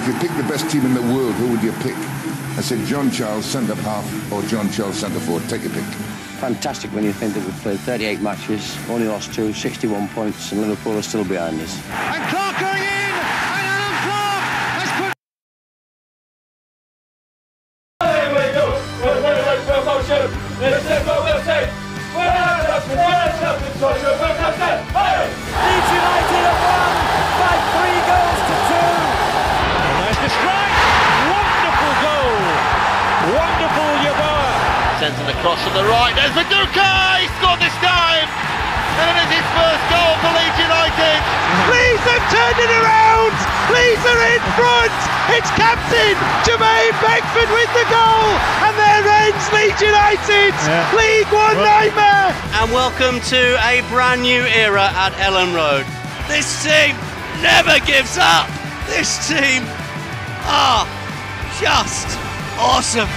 if you pick the best team in the world, who would you pick? I said, John Charles, centre-half, or John Charles, centre-forward. Take a pick. Fantastic when you think that we've played 38 matches, only lost 2, 61 points, and Liverpool are still behind us. And Clark going in! And Alan Clark has put... Leeds United have won by 3 goals to 2. There's the strike! Wonderful goal! Wonderful Yeboah! Sends an across from the right, there's Viduka! He scored this time! And it is his first goal for Leeds United! Leeds have turned it around! Leeds are in front! It's captain Jermaine Beckford with the goal! And there ends Leeds United! League One nightmare! And welcome to a brand new era at Ellen Road. This team never gives up! This team are just awesome!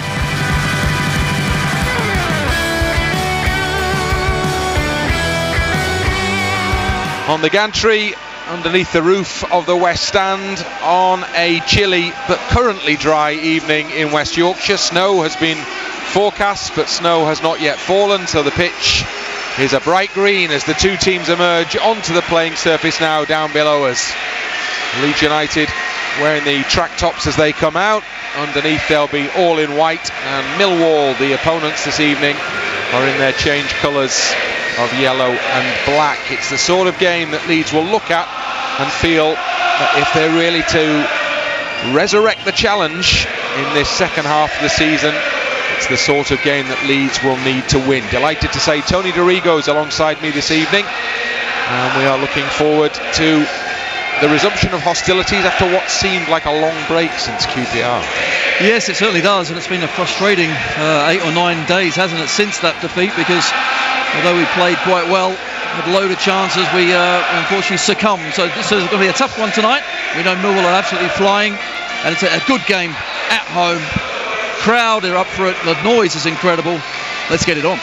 On the gantry, underneath the roof of the West Stand, on a chilly but currently dry evening in West Yorkshire. Snow has been forecast, but snow has not yet fallen, so the pitch is a bright green as the two teams emerge onto the playing surface now down below us. Leeds United wearing the track tops as they come out. Underneath they'll be all in white, and Millwall, the opponents this evening, are in their change colours of yellow and black. It's the sort of game that Leeds will look at and feel that if they're really to resurrect the challenge in this second half of the season, it's the sort of game that Leeds will need to win. Delighted to say Tony Dorigo's alongside me this evening, and we are looking forward to the resumption of hostilities after what seemed like a long break since QPR. Yes, it certainly does, and it's been a frustrating 8 or 9 days, hasn't it, since that defeat, because although we played quite well, had a load of chances, we unfortunately succumbed. So this is going to be a tough one tonight. We know Millwall are absolutely flying, and it's a good game at home. Crowd are up for it. The noise is incredible. Let's get it on.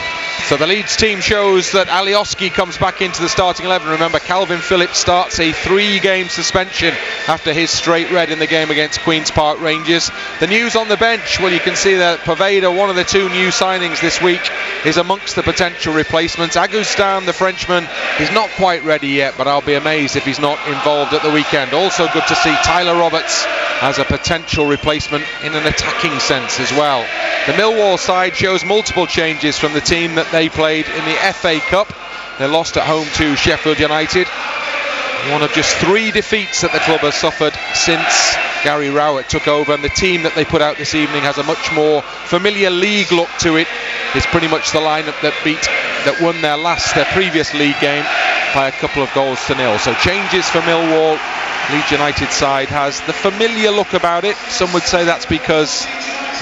So the Leeds team shows that Alioski comes back into the starting 11. Remember, Calvin Phillips starts a 3-game suspension after his straight red in the game against Queen's Park Rangers. The news on the bench, well, you can see that Poveda, one of the 2 new signings this week, is amongst the potential replacements. Agustin, the Frenchman, is not quite ready yet, but I'll be amazed if he's not involved at the weekend. Also good to see Tyler Roberts as a potential replacement in an attacking sense as well. The Millwall side shows multiple changes from the team that they played in the FA Cup. They lost at home to Sheffield United. One of just 3 defeats that the club has suffered since Gary Rowett took over, and the team that they put out this evening has a much more familiar league look to it. It's pretty much the lineup that won their previous league game by a couple of goals to nil. So changes for Millwall. Leeds United side has the familiar look about it. Some would say that's because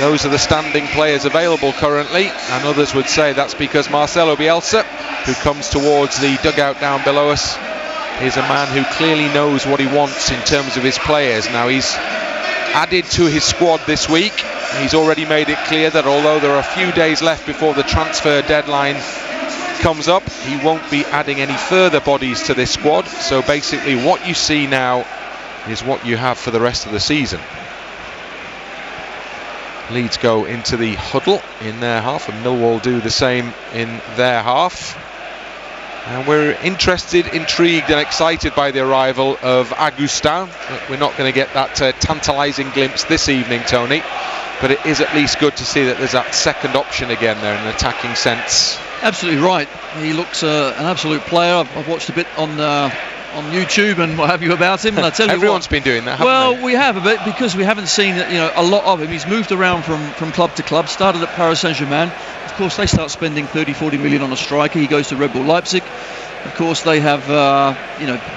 those are the standing players available currently, and others would say that's because Marcelo Bielsa, who comes towards the dugout down below us, is a man who clearly knows what he wants in terms of his players. Now, he's added to his squad this week. He's already made it clear that although there are a few days left before the transfer deadline comes up, he won't be adding any further bodies to this squad. So basically what you see now is what you have for the rest of the season. Leeds go into the huddle in their half, and Millwall do the same in their half. And we're interested, intrigued and excited by the arrival of Agustin. We're not going to get that tantalising glimpse this evening, Tony, but it is at least good to see that there's that second option again there in an attacking sense. Absolutely right. He looks an absolute player. I've watched a bit on YouTube and what have you about him, and I tell you everyone's been doing that, haven't they? We have a bit, because we haven't seen a lot of him. He's moved around from club to club. Started at Paris Saint-Germain. Of course, they start spending 30-40 million on a striker. He goes to Red Bull Leipzig. Of course, they have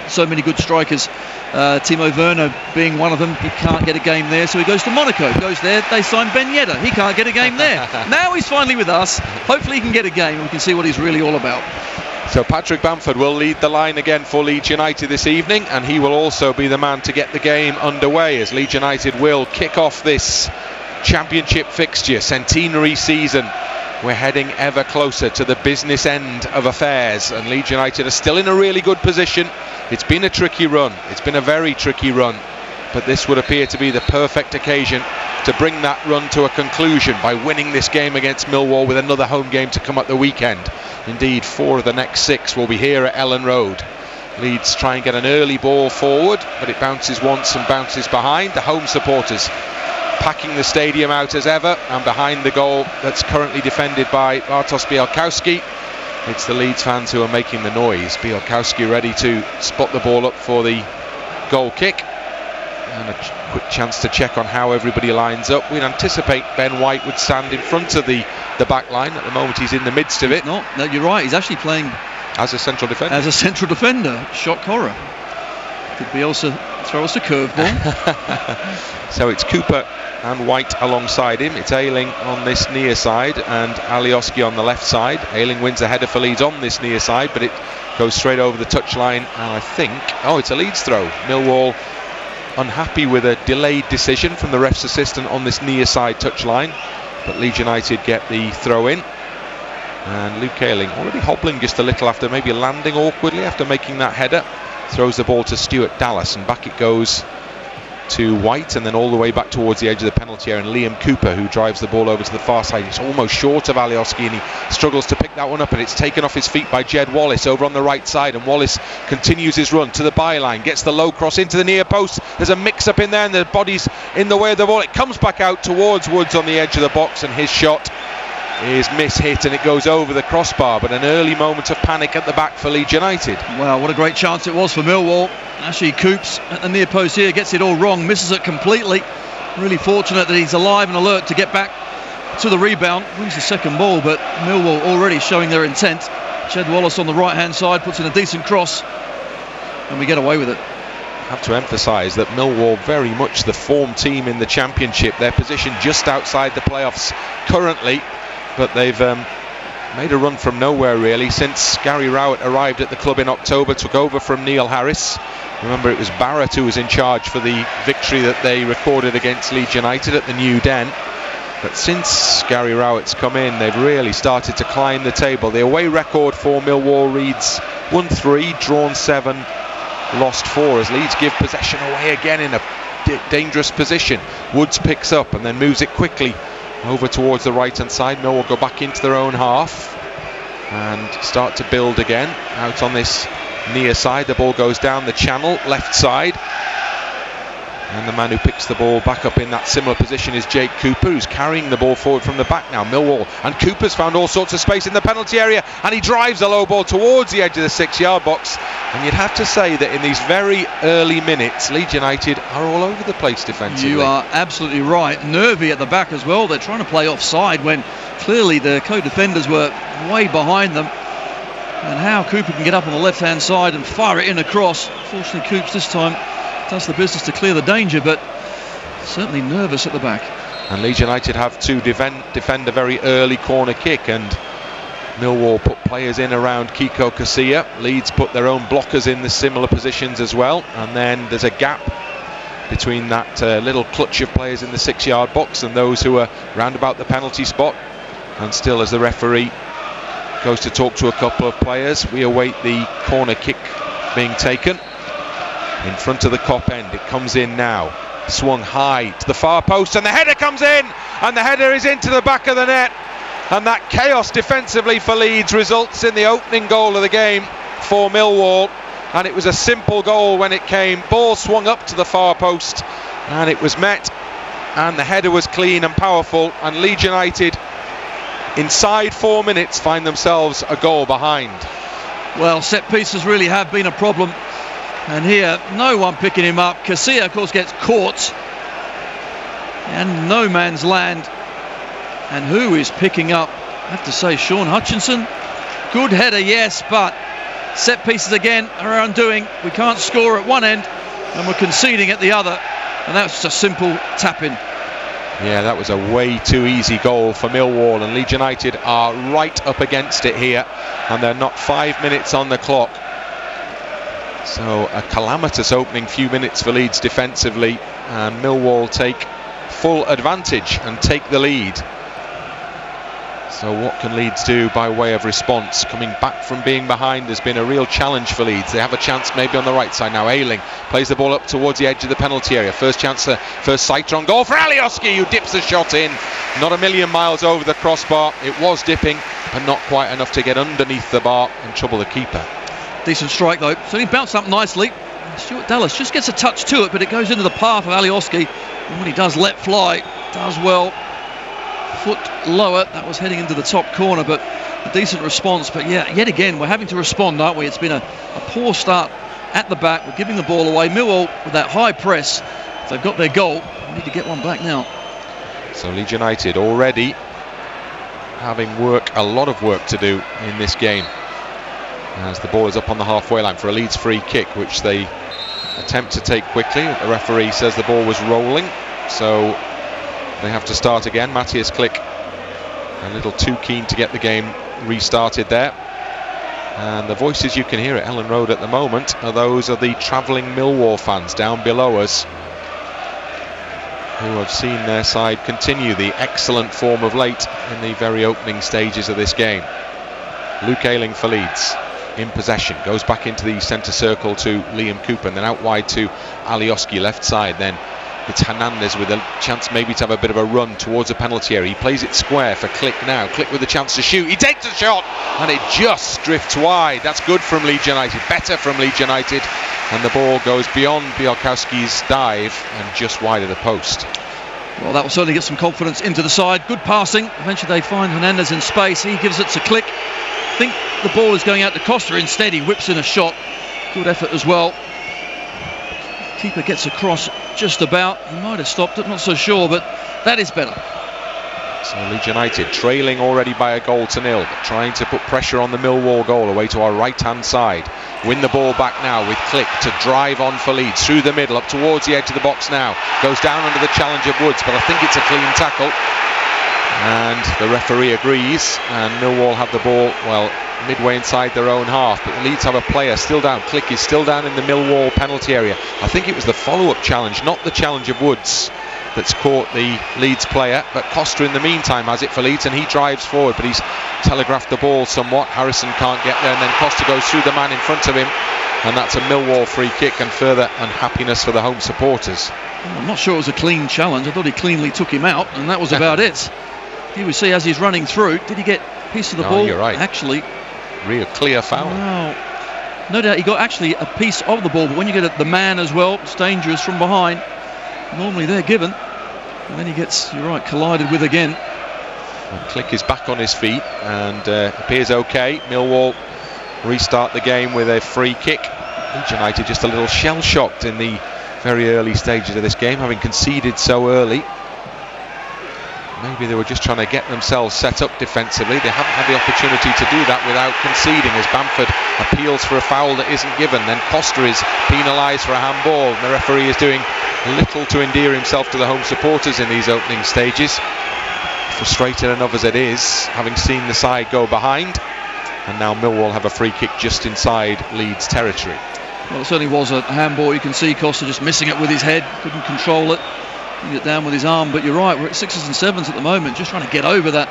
so many good strikers. Timo Werner being one of them. He can't get a game there, so he goes to Monaco. Goes there, they sign Ben Yedder. He can't get a game there. Now he's finally with us. Hopefully he can get a game and we can see what he's really all about. So Patrick Bamford will lead the line again for Leeds United this evening, and he will also be the man to get the game underway, as Leeds United will kick off this championship fixture, centenary season. We're heading ever closer to the business end of affairs, and Leeds United are still in a really good position. It's been a tricky run. It's been a very tricky run. but this would appear to be the perfect occasion to bring that run to a conclusion by winning this game against Millwall, with another home game to come at the weekend. Indeed, 4 of the next 6 will be here at Ellen Road. Leeds try and get an early ball forward, but it bounces once and bounces behind. The home supporters packing the stadium out as ever, and behind the goal that's currently defended by Bartosz Białkowski, it's the Leeds fans who are making the noise. Białkowski ready to spot the ball up for the goal kick, and a quick chance to check on how everybody lines up. We'd anticipate Ben White would stand in front of the back line. At the moment he's in the midst of it. No, you're right, he's actually playing as a central defender. Shock horror. Could be also throw us a curveball. So it's Cooper and White alongside him. It's Ayling on this near side and Alioski on the left side. Ayling wins a header for Leeds on this near side, but it goes straight over the touchline, and I think, it's a Leeds throw. Millwall unhappy with a delayed decision from the ref's assistant on this near side touchline, but Leeds United get the throw in. And Luke Ayling, already hobbling just a little after maybe landing awkwardly after making that header, throws the ball to Stuart Dallas, and back it goes to White, and then all the way back towards the edge of the penalty area, and Liam Cooper, who drives the ball over to the far side. It's almost short of Alioski, and he struggles to pick that one up, and it's taken off his feet by Jed Wallace over on the right side, and Wallace continues his run to the byline, gets the low cross into the near post. There's a mix up in there, and the body's in the way of the ball. It comes back out towards Woods on the edge of the box, and his shot is miss-hit, and it goes over the crossbar. But an early moment of panic at the back for Leeds United. Wow, what a great chance it was for Millwall. Actually, Coops at the near post here gets it all wrong, misses it completely. Really fortunate that he's alive and alert to get back to the rebound. Wins the second ball, but Millwall already showing their intent. Jed Wallace on the right-hand side puts in a decent cross, and we get away with it. I have to emphasise that Millwall very much the form team in the Championship. They're positioned just outside the playoffs currently, but they've made a run from nowhere really since Gary Rowett arrived at the club in October, took over from Neil Harris. Remember, it was Barrett who was in charge for the victory that they recorded against Leeds United at the New Den. But since Gary Rowett's come in, they've really started to climb the table. The away record for Millwall reads 1-3, drawn 7, lost 4, as Leeds give possession away again in a dangerous position. Woods picks up and then moves it quickly over towards the right hand side. Millwall go back into their own half and start to build again out on this near side. The ball goes down the channel left side, and the man who picks the ball back up in that similar position is Jake Cooper, who's carrying the ball forward from the back now. Millwall, and Cooper's found all sorts of space in the penalty area, and he drives a low ball towards the edge of the 6-yard box. And you'd have to say that in these very early minutes, Leeds United are all over the place defensively. You are absolutely right. Nervy at the back as well. They're trying to play offside when clearly the co-defenders were way behind them. And how Cooper can get up on the left-hand side and fire it in across. Fortunately, Coops this time does the business to clear the danger, but certainly nervous at the back. And Leeds United have to defend a very early corner kick, and Millwall put players in around Kiko Casilla. Leeds put their own blockers in the similar positions as well, and then there's a gap between that little clutch of players in the 6-yard box and those who are round about the penalty spot. And still, as the referee goes to talk to a couple of players, we await the corner kick being taken in front of the Kop end. It comes in now, swung high to the far post, and the header comes in, and the header is into the back of the net, and that chaos defensively for Leeds results in the opening goal of the game for Millwall. And it was a simple goal when it came. Ball swung up to the far post and it was met, and the header was clean and powerful, and Leeds United inside 4 minutes find themselves a goal behind. Well, set pieces really have been a problem, and here no one picking him up. Casilla of course gets caught and no man's land, and who is picking up? I have to say Sean Hutchinson. Good header, yes, but set pieces again are our undoing. We can't score at one end and we're conceding at the other, and that's just a simple tap-in. Yeah, that was a way too easy goal for Millwall, and Leeds United are right up against it here, and they're not 5 minutes on the clock. So a calamitous opening few minutes for Leeds defensively, and Millwall take full advantage and take the lead. So what can Leeds do by way of response? Coming back from being behind has been a real challenge for Leeds. They have a chance maybe on the right side now. Ayling plays the ball up towards the edge of the penalty area. First chance, first sighter on goal for Alioski, who dips the shot in. Not a million miles over the crossbar. It was dipping, but not quite enough to get underneath the bar and trouble the keeper. Decent strike though. So he bounced up nicely. Stuart Dallas just gets a touch to it, but it goes into the path of Alioski. And when he does let fly, does well. Foot lower, that was heading into the top corner, but a decent response. But yeah, yet again we're having to respond, aren't we? It's been a poor start at the back. We're giving the ball away. Millwall with that high press, if they've got their goal, we need to get one back now. So Leeds United already having a lot of work to do in this game, as the ball is up on the halfway line for a Leeds free kick, which they attempt to take quickly. The referee says the ball was rolling, so they have to start again. Matthias Klick a little too keen to get the game restarted there. And the voices you can hear at Ellen Road at the moment are those of the travelling Millwall fans down below us, who have seen their side continue the excellent form of late in the very opening stages of this game. Luke Ayling for Leeds in possession, goes back into the centre circle to Liam Cooper, and then out wide to Alioski left side. Then it's Hernandez with a chance maybe to have a bit of a run towards a penalty area. He plays it square for Klick now. Klick with a chance to shoot. He takes a shot and it just drifts wide. That's good from Leeds United, better from Leeds United, and the ball goes beyond Bialkowski's dive and just wide of the post. Well, that will certainly get some confidence into the side. Good passing. Eventually they find Hernandez in space. He gives it to Klick. I think the ball is going out to Costa. Instead he whips in a shot. Good effort as well. Keeper gets across just about. He might have stopped it, not so sure, but that is better. So Leeds United trailing already by a goal to nil, but trying to put pressure on the Millwall goal away to our right hand side. Win the ball back now with Klick to drive on for Leeds through the middle up towards the edge of the box now. Goes down under the challenge of Woods, but I think it's a clean tackle, and the referee agrees, and Millwall have the ball, well, midway inside their own half, but Leeds have a player still down. Klick is still down in the Millwall penalty area. I think it was the follow-up challenge, not the challenge of Woods, that's caught the Leeds player, but Costa in the meantime has it for Leeds, and he drives forward, but he's telegraphed the ball somewhat. Harrison can't get there, and then Costa goes through the man in front of him, and that's a Millwall free kick, and further unhappiness for the home supporters. Well, I'm not sure it was a clean challenge. I thought he cleanly took him out, and that was about it. You would see as he's running through, did he get a piece of the ball? You're right. Actually, real clear foul. No doubt he got actually a piece of the ball, but when you get the man as well, it's dangerous from behind. Normally they're given, and then he gets, you're right, collided with again. Well, Klick is back on his feet and appears okay. Millwall restart the game with a free kick. Leeds United just a little shell-shocked in the very early stages of this game, having conceded so early. Maybe they were just trying to get themselves set up defensively. They haven't had the opportunity to do that without conceding, as Bamford appeals for a foul that isn't given. Then Costa is penalised for a handball, and the referee is doing little to endear himself to the home supporters in these opening stages. Frustrated enough as it is, having seen the side go behind, and now Millwall have a free kick just inside Leeds territory. Well, it certainly was a handball. You can see Costa just missing it with his head, couldn't control it. It down with his arm, but you're right, we're at 6s and 7s at the moment, just trying to get over that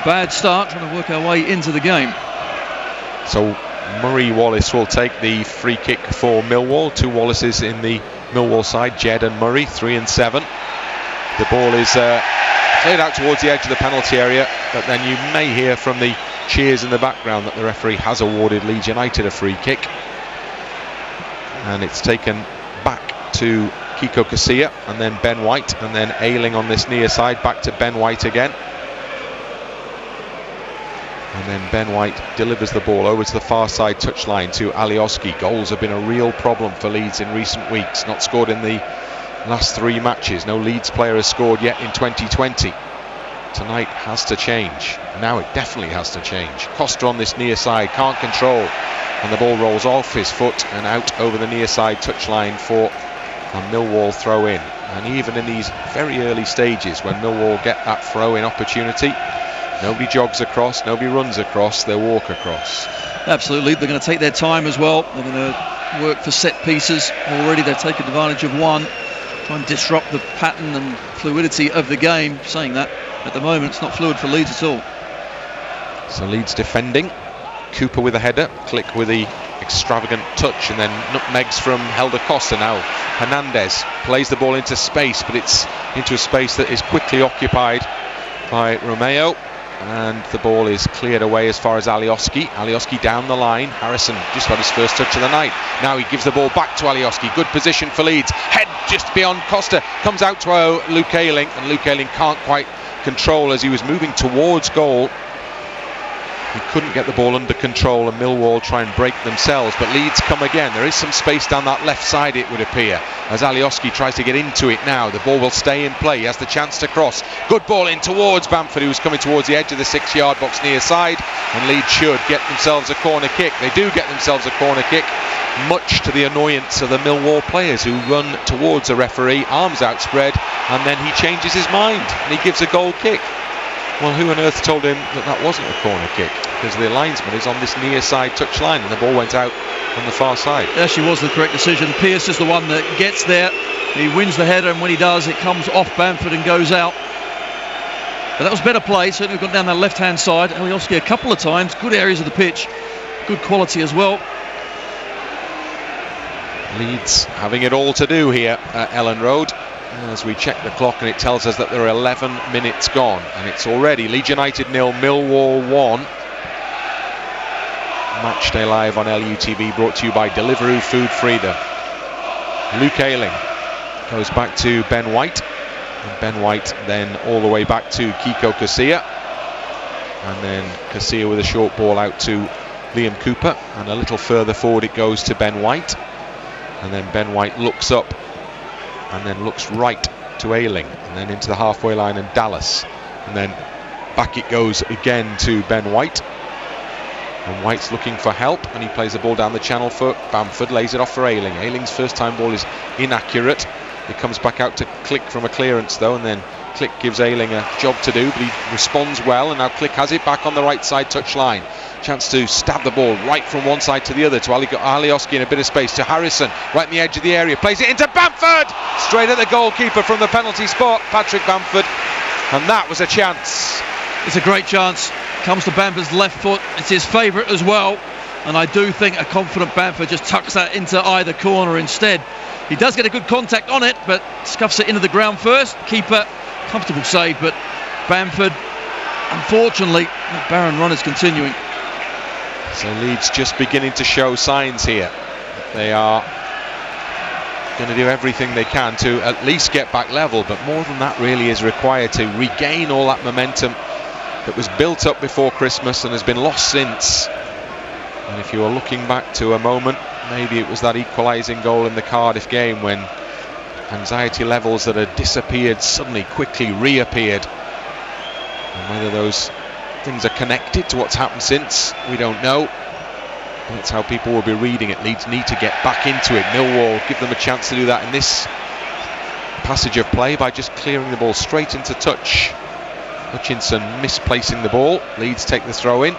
bad start, trying to work our way into the game. So Murray Wallace will take the free kick for Millwall. Two Wallaces in the Millwall side, Jed and Murray, 3 and 7. The ball is cleared out towards the edge of the penalty area, but then you may hear from the cheers in the background that the referee has awarded Leeds United a free kick, and it's taken back to Kiko Casilla, and then Ben White, and then Ayling on this near side, back to Ben White again, and then Ben White delivers the ball over to the far side touchline to Alioski. Goals have been a real problem for Leeds in recent weeks, not scored in the last 3 matches. No Leeds player has scored yet in 2020. Tonight has to change. Now it definitely has to change. Costa on this near side, can't control, and the ball rolls off his foot and out over the near side touchline for a Millwall throw in. And even in these very early stages, when Millwall get that throw in opportunity, nobody jogs across, nobody runs across, they walk across. Absolutely, they're going to take their time as well. They're going to work for set pieces. Already they've taken advantage of one, try and disrupt the pattern and fluidity of the game. Saying that, at the moment it's not fluid for Leeds at all. So Leeds defending. Cooper with a header, Click with the extravagant touch, and then nutmegs from Helder Costa. Now Hernandez plays the ball into space, but it's into a space that is quickly occupied by Romeo, and the ball is cleared away as far as Alioski. Alioski down the line. Harrison just had his first touch of the night. Now he gives the ball back to Alioski. Good position for Leeds. Head just beyond Costa, comes out to Luke Ayling, and Luke Ayling can't quite control as he was moving towards goal. He couldn't get the ball under control, and Millwall try and break themselves, but Leeds come again. There is some space down that left side, it would appear, as Alioski tries to get into it now. The ball will stay in play. He has the chance to cross. Good ball in towards Bamford, who's coming towards the edge of the 6-yard box near side, and Leeds should get themselves a corner kick. They do get themselves a corner kick, much to the annoyance of the Millwall players, who run towards the referee, arms outspread, and then he changes his mind and he gives a goal kick. Well, who on earth told him that that wasn't a corner kick? Because the linesman is on this near side touchline, and the ball went out on the far side. It actually was the correct decision. Pearce is the one that gets there. He wins the header, and when he does, it comes off Bamford and goes out. But that was better play. Certainly got down that left-hand side. Alioski a couple of times. Good areas of the pitch. Good quality as well. Leeds having it all to do here at Ellen Road. As we check the clock, and it tells us that there are 11 minutes gone, and it's already Leeds United 0, Millwall 1. Matchday Live on LUTV, brought to you by Deliveroo Food Freedom. Luke Ayling goes back to Ben White, and Ben White then all the way back to Kiko Casilla, and then Casilla with a short ball out to Liam Cooper, and a little further forward it goes to Ben White, and then Ben White looks up and then looks right to Ayling, and then into the halfway line and Dallas, and then back it goes again to Ben White, and White's looking for help, and he plays the ball down the channel for Bamford, lays it off for Ayling. Ayling's first time ball is inaccurate. It comes back out to Click from a clearance though, and then Click gives Ayling a job to do, but he responds well, and now Click has it back on the right side touchline. Chance to stab the ball right from one side to the other to Alioski in a bit of space, to Harrison right in the edge of the area, plays it into Bamford, straight at the goalkeeper from the penalty spot, Patrick Bamford, and that was a chance. It's a great chance. Comes to Bamford's left foot. It's his favourite as well, and I do think a confident Bamford just tucks that into either corner instead. He does get a good contact on it, but scuffs it into the ground first. Keeper, comfortable save, but Bamford, unfortunately, that barren run is continuing. So Leeds just beginning to show signs here. They are going to do everything they can to at least get back level, but more than that really is required to regain all that momentum that was built up before Christmas and has been lost since. And if you are looking back to a moment, maybe it was that equalising goal in the Cardiff game when anxiety levels that had disappeared suddenly quickly reappeared. And whether those things are connected to what's happened since, we don't know. That's how people will be reading it. Leeds need to get back into it. Millwall give them a chance to do that in this passage of play by just clearing the ball straight into touch. Hutchinson misplacing the ball. Leeds take the throw in.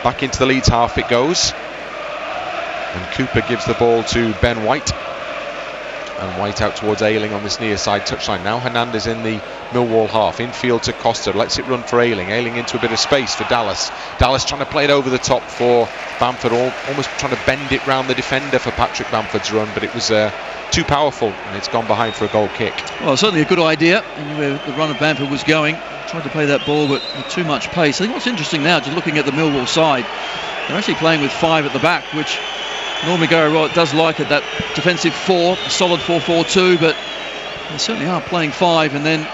Back into the Leeds half it goes. And Cooper gives the ball to Ben White. And White out towards Ayling on this near side touchline. Now Hernandez in the Millwall half, infield to Costa, lets it run for Ayling. Ayling into a bit of space for Dallas. Dallas trying to play it over the top for Bamford, almost trying to bend it round the defender for Patrick Bamford's run, but it was too powerful, and it's gone behind for a goal kick. Well, certainly a good idea, and where the run of Bamford was going, tried to play that ball but with too much pace. I think what's interesting now, just looking at the Millwall side, they're actually playing with 5 at the back, which normally Gary Wright does like it, that defensive 4, a solid 4-4-2, but they certainly are playing 5 and then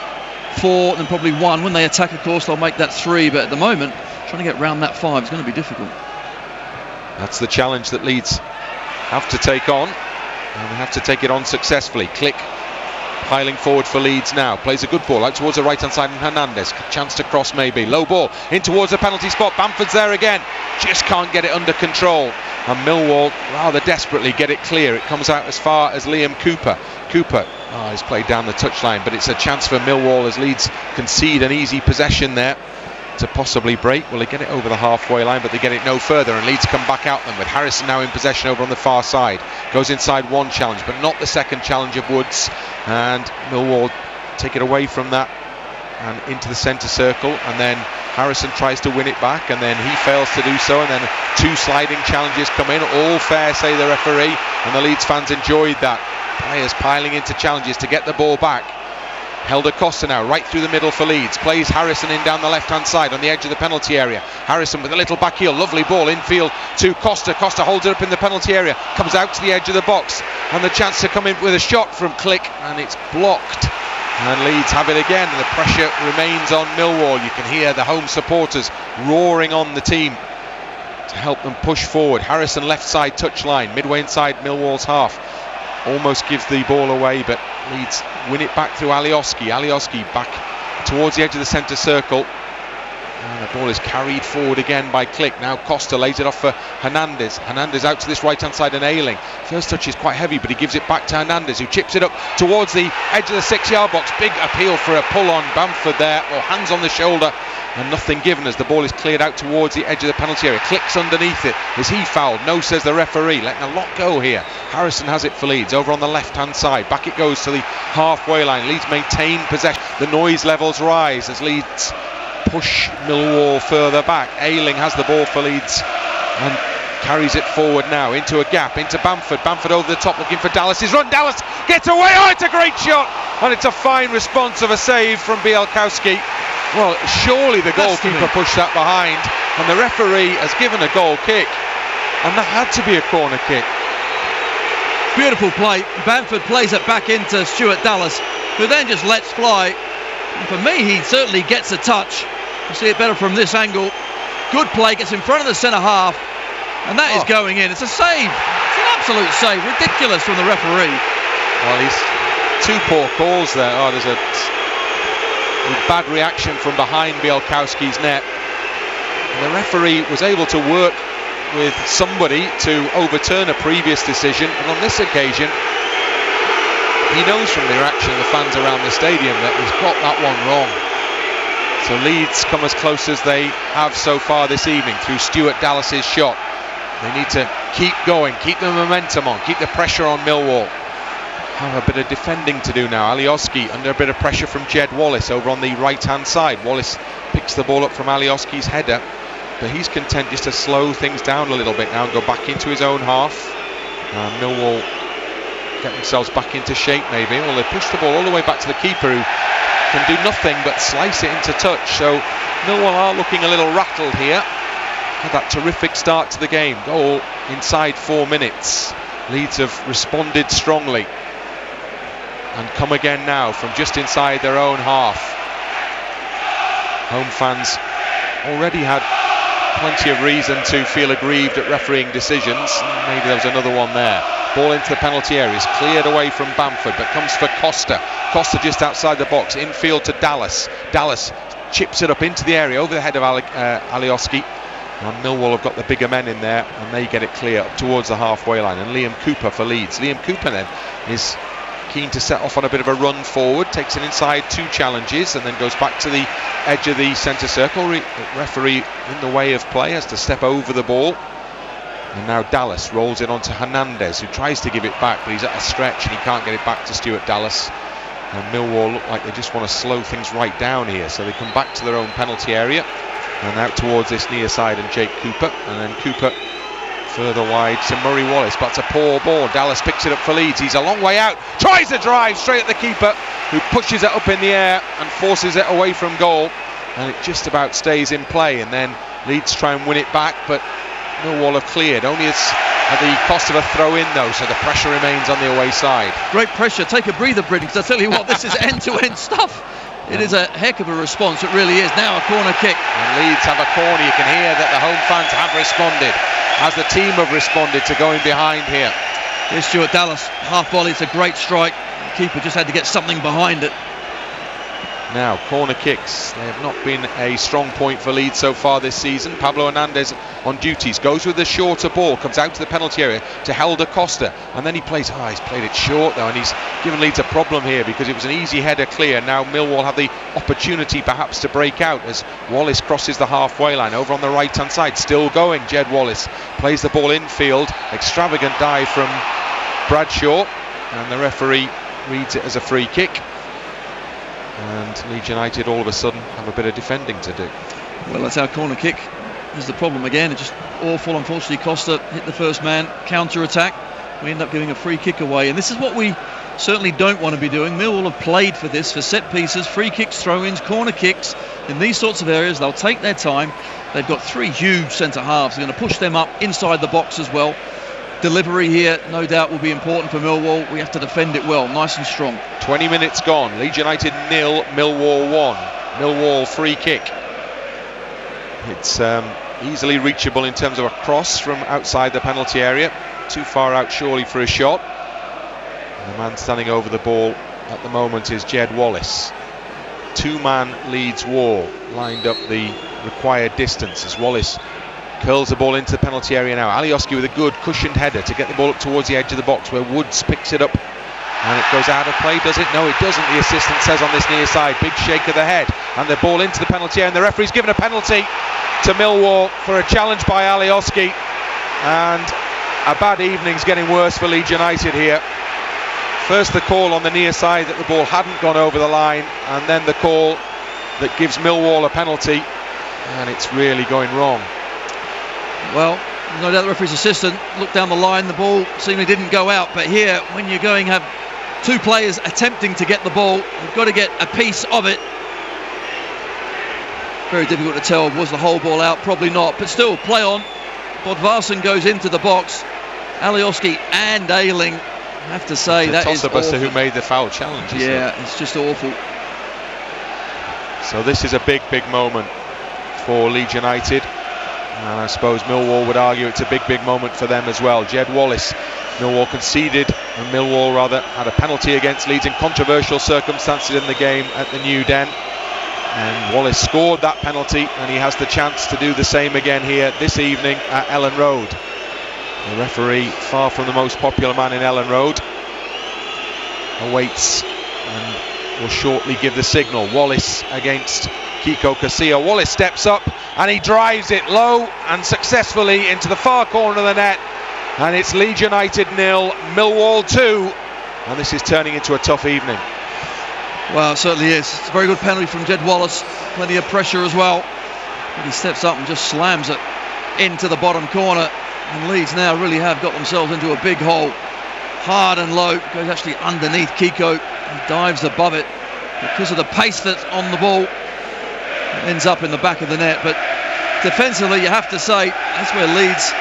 4 and then probably 1. When they attack, of course, they'll make that 3, but at the moment, trying to get round that 5 is going to be difficult. That's the challenge that Leeds have to take on, and they have to take it on successfully. Click piling forward for Leeds now, plays a good ball out towards the right hand side, and Hernandez, chance to cross maybe, low ball in towards the penalty spot. Bamford's there again, just can't get it under control, and Millwall rather desperately get it clear. It comes out as far as Liam Cooper. He's played down the touchline, but it's a chance for Millwall as Leeds concede an easy possession there to possibly break. Well, they get it over the halfway line, but they get it no further, and Leeds come back out them with Harrison now in possession over on the far side. Goes inside one challenge, but not the second challenge of Woods, and Millwall take it away from that and into the centre circle, and then Harrison tries to win it back, and then he fails to do so, and then 2 sliding challenges come in. All fair, say the referee, and the Leeds fans enjoyed that. Players piling into challenges to get the ball back. Helder Costa now right through the middle for Leeds, plays Harrison in down the left hand side on the edge of the penalty area. Harrison with a little back heel, lovely ball infield to Costa. Costa holds it up in the penalty area, comes out to the edge of the box, and the chance to come in with a shot from Click, and it's blocked. And Leeds have it again, and the pressure remains on Millwall. You can hear the home supporters roaring on the team to help them push forward. Harrison left side touchline, midway inside Millwall's half. Almost gives the ball away, but Leeds win it back through Alioski. Alioski back towards the edge of the centre circle. And the ball is carried forward again by Click. Now Costa lays it off for Hernandez. Hernandez out to this right hand side and Ayling. First touch is quite heavy, but he gives it back to Hernandez, who chips it up towards the edge of the 6-yard box. Big appeal for a pull on Bamford there, or hands on the shoulder, and nothing given as the ball is cleared out towards the edge of the penalty area. Clicks underneath it. Is he fouled? No, says the referee. Letting a lot go here. Harrison has it for Leeds over on the left hand side. Back it goes to the halfway line. Leeds maintain possession. The noise levels rise as Leeds push Millwall further back. Ayling has the ball for Leeds and carries it forward now into a gap, into Bamford. Bamford over the top looking for Dallas's run. Dallas gets away. Oh, it's a great shot, and it's a fine response of a save from Bielkowski. Well, surely the goalkeeper pushed that behind, and the referee has given a goal kick, and that had to be a corner kick. Beautiful play. Bamford plays it back into Stuart Dallas, who then just lets fly. And for me, he certainly gets a touch. You see it better from this angle. Good play, gets in front of the centre half, and that is going in. It's a save. It's an absolute save. Ridiculous from the referee. Well, he's 2 poor calls there. Oh, there's a bad reaction from behind Bielkowski's net. And the referee was able to work with somebody to overturn a previous decision, and on this occasion he knows from the reaction of the fans around the stadium that he's got that one wrong. So Leeds come as close as they have so far this evening through Stuart Dallas's shot. They need to keep going, keep the momentum on, keep the pressure on Millwall. Have a bit of defending to do now. Alioski under a bit of pressure from Jed Wallace over on the right hand side. Wallace picks the ball up from Alioski's header, but he's content just to slow things down a little bit now and go back into his own half. Millwall get themselves back into shape maybe. Well, they push the ball all the way back to the keeper, who can do nothing but slice it into touch. So Millwall are looking a little rattled here. Had that terrific start to the game. Goal inside 4 minutes. Leeds have responded strongly and come again now from just inside their own half. Home fans already had plenty of reason to feel aggrieved at refereeing decisions. Maybe there was another one there. Ball into the penalty area is cleared away from Bamford, but comes for Costa. Costa just outside the box, infield to Dallas. Dallas chips it up into the area over the head of Alioski. And Millwall have got the bigger men in there, and they get it clear up towards the halfway line. And Liam Cooper for Leeds. Liam Cooper then is keen to set off on a bit of a run forward, takes it inside 2 challenges, and then goes back to the edge of the centre circle. Referee in the way of play, has to step over the ball. And now Dallas rolls it onto Hernandez, who tries to give it back, but he's at a stretch and he can't get it back to Stuart Dallas. And Millwall look like they just want to slow things right down here, so they come back to their own penalty area and out towards this near side and Jake Cooper, and then Cooper further wide to Murray Wallace, but it's a poor ball. Dallas picks it up for Leeds. He's a long way out, tries a drive straight at the keeper, who pushes it up in the air and forces it away from goal, and it just about stays in play. And then Leeds try and win it back, but Millwall have cleared, only at the cost of a throw in though, so the pressure remains on the away side. Great pressure. Take a breather, Britain, because I tell you what, this is end-to-end stuff. It is a heck of a response, it really is. Now a corner kick. And Leeds have a corner. You can hear that the home fans have responded, as the team have responded to going behind here. Here's Stuart Dallas, half volley, it's a great strike. The keeper just had to get something behind it. Now corner kicks, they have not been a strong point for Leeds so far this season. Pablo Hernandez on duties, goes with the shorter ball, comes out to the penalty area to Helder Costa, and then he plays, he's played it short though, and he's given Leeds a problem here because it was an easy header clear. Now Millwall have the opportunity perhaps to break out as Wallace crosses the halfway line over on the right hand side, still going. Jed Wallace plays the ball infield, extravagant dive from Bradshaw, and the referee reads it as a free kick. And Leeds United all of a sudden have a bit of defending to do. Well, that's our corner kick is the problem again. It's just awful. Unfortunately, Costa hit the first man, counter-attack. We end up giving a free kick away, and this is what we certainly don't want to be doing. Millwall have played for this, for set pieces, free kicks, throw-ins, corner kicks. In these sorts of areas, they'll take their time. They've got 3 huge centre-halves. They're going to push them up inside the box as well. Delivery here, no doubt, will be important for Millwall. We have to defend it well, nice and strong. 20 minutes gone. Leeds United 0, Millwall 1. Millwall free kick. It's easily reachable in terms of a cross from outside the penalty area. Too far out surely for a shot. And the man standing over the ball at the moment is Jed Wallace. 2-man Leeds wall lined up the required distance as Wallace curls the ball into the penalty area now. Alioski with a good cushioned header to get the ball up towards the edge of the box, where Woods picks it up and it goes out of play. Does it? No, it doesn't, the assistant says on this near side. Big shake of the head and the ball into the penalty area, and the referee's given a penalty to Millwall for a challenge by Alioski, and a bad evening's getting worse for Leeds United here. First the call on the near side that the ball hadn't gone over the line, and then the call that gives Millwall a penalty, and it's really going wrong. Well, no doubt the referee's assistant looked down the line, the ball seemingly didn't go out, but here, when you're going to have 2 players attempting to get the ball, you've got to get a piece of it. Very difficult to tell, was the whole ball out? Probably not, but still, play on. Bodvarsson goes into the box. Alioski and Ayling, I have to say, that is awful. Who made the foul challenge, isn't it? It's just awful. So this is a big moment for Leeds United, and I suppose Millwall would argue it's a big moment for them as well. Jed Wallace, Millwall conceded, and Millwall rather had a penalty against Leeds in controversial circumstances in the game at the New Den, and Wallace scored that penalty, and he has the chance to do the same again here this evening at Ellen Road. The referee, far from the most popular man in Ellen Road, awaits and will shortly give the signal. Wallace against Kiko Casilla. Wallace steps up and he drives it low and successfully into the far corner of the net, and it's Leeds United 0, Millwall 2, and this is turning into a tough evening. Well, it certainly is. It's a very good penalty from Jed Wallace, plenty of pressure as well, and he steps up and just slams it into the bottom corner, and Leeds now really have got themselves into a big hole. Hard and low, goes actually underneath Kiko, he dives above it because of the pace that's on the ball. It ends up in the back of the net, but defensively you have to say that's where Leeds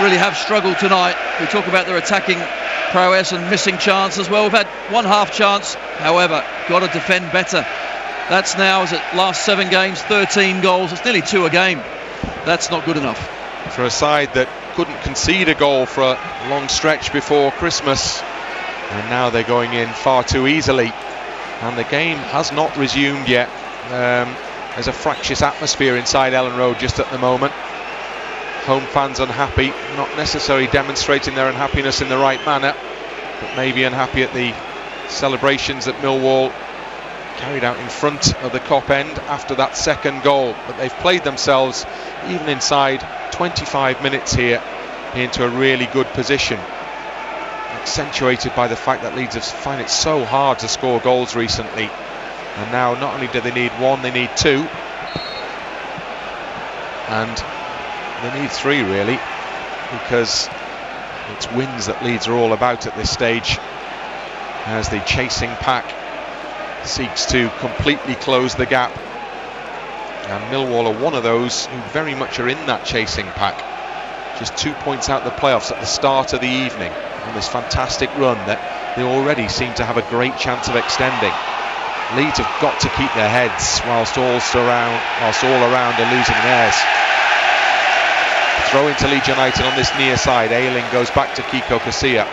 really have struggled tonight. We talk about their attacking prowess and missing chances. Well, we've had 1 half chance, however, got to defend better. That's now, as it last 7 games, 13 goals, it's nearly 2 a game. That's not good enough. For a side that couldn't concede a goal for a long stretch before Christmas, and now they're going in far too easily, and the game has not resumed yet. There's a fractious atmosphere inside Ellen Road just at the moment. Home fans unhappy, not necessarily demonstrating their unhappiness in the right manner, but maybe unhappy at the celebrations that Millwall carried out in front of the Kop end after that second goal. But they've played themselves, even inside 25 minutes here, into a really good position, accentuated by the fact that Leeds have found it so hard to score goals recently, and now not only do they need 1, they need 2, and they need 3 really, because it's wins that Leeds are all about at this stage, as the chasing pack seeks to completely close the gap, and Millwall are one of those who very much are in that chasing pack, just 2 points out the playoffs at the start of the evening on this fantastic run that they already seem to have a great chance of extending. Leeds have got to keep their heads whilst all around are losing theirs. Throw into Leeds United on this near side. Ayling goes back to Kiko Casilla,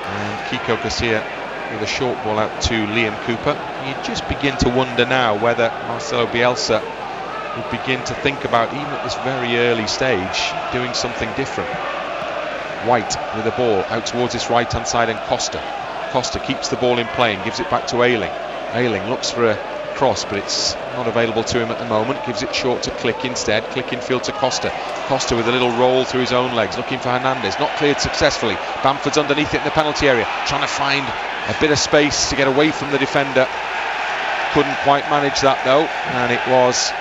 and Kiko Casilla with a short ball out to Liam Cooper. You just begin to wonder now whether Marcelo Bielsa would begin to think about, even at this very early stage, doing something different. White with the ball out towards this right hand side, and Costa keeps the ball in play and gives it back to Ayling. Ayling looks for a cross, but it's not available to him at the moment. Gives it short to Click instead. Click infield to Costa. Costa with a little roll through his own legs, looking for Hernandez. Not cleared successfully. Bamford's underneath it in the penalty area, trying to find a bit of space to get away from the defender. couldn't quite manage that though, and it was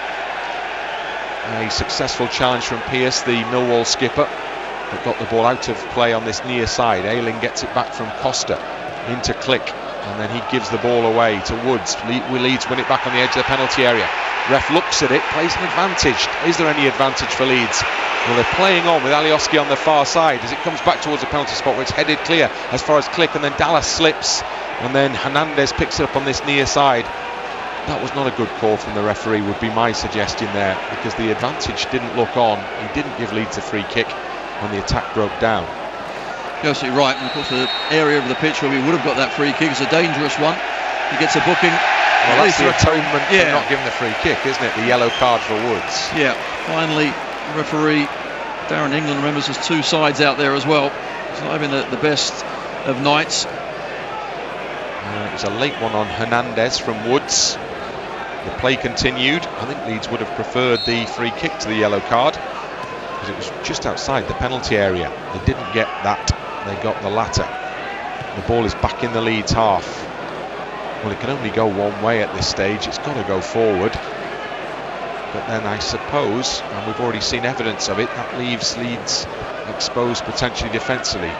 a successful challenge from Pearce, the Millwall skipper, that got the ball out of play on this near side. Ayling gets it back from Costa into Click, and then he gives the ball away to Woods. Leeds win it back on the edge of the penalty area. Ref looks at it, plays an advantage. Is there any advantage for Leeds? Well, they're playing on with Alioski on the far side as it comes back towards the penalty spot where it's headed clear as far as Click, and then Dallas slips, and then Hernandez picks it up on this near side. That was not a good call from the referee, would be my suggestion there, because the advantage didn't look on. He didn't give Leeds a free kick when the attack broke down. You're absolutely right, and of course the area of the pitch where we would have got that free kick is a dangerous one. He gets a booking. Well, that's the atonement for not giving the free kick, isn't it? The yellow card for Woods. Yeah, finally, referee Darren England remembers there's two sides out there as well. It's not having the best of nights. It was a late one on Hernandez from Woods. The play continued. I think Leeds would have preferred the free kick to the yellow card, because it was just outside the penalty area. They didn't get that, they got the latter. The ball is back in the Leeds half. Well, it can only go one way at this stage. It's got to go forward. But then I suppose, and we've already seen evidence of it, that leaves Leeds exposed potentially defensively.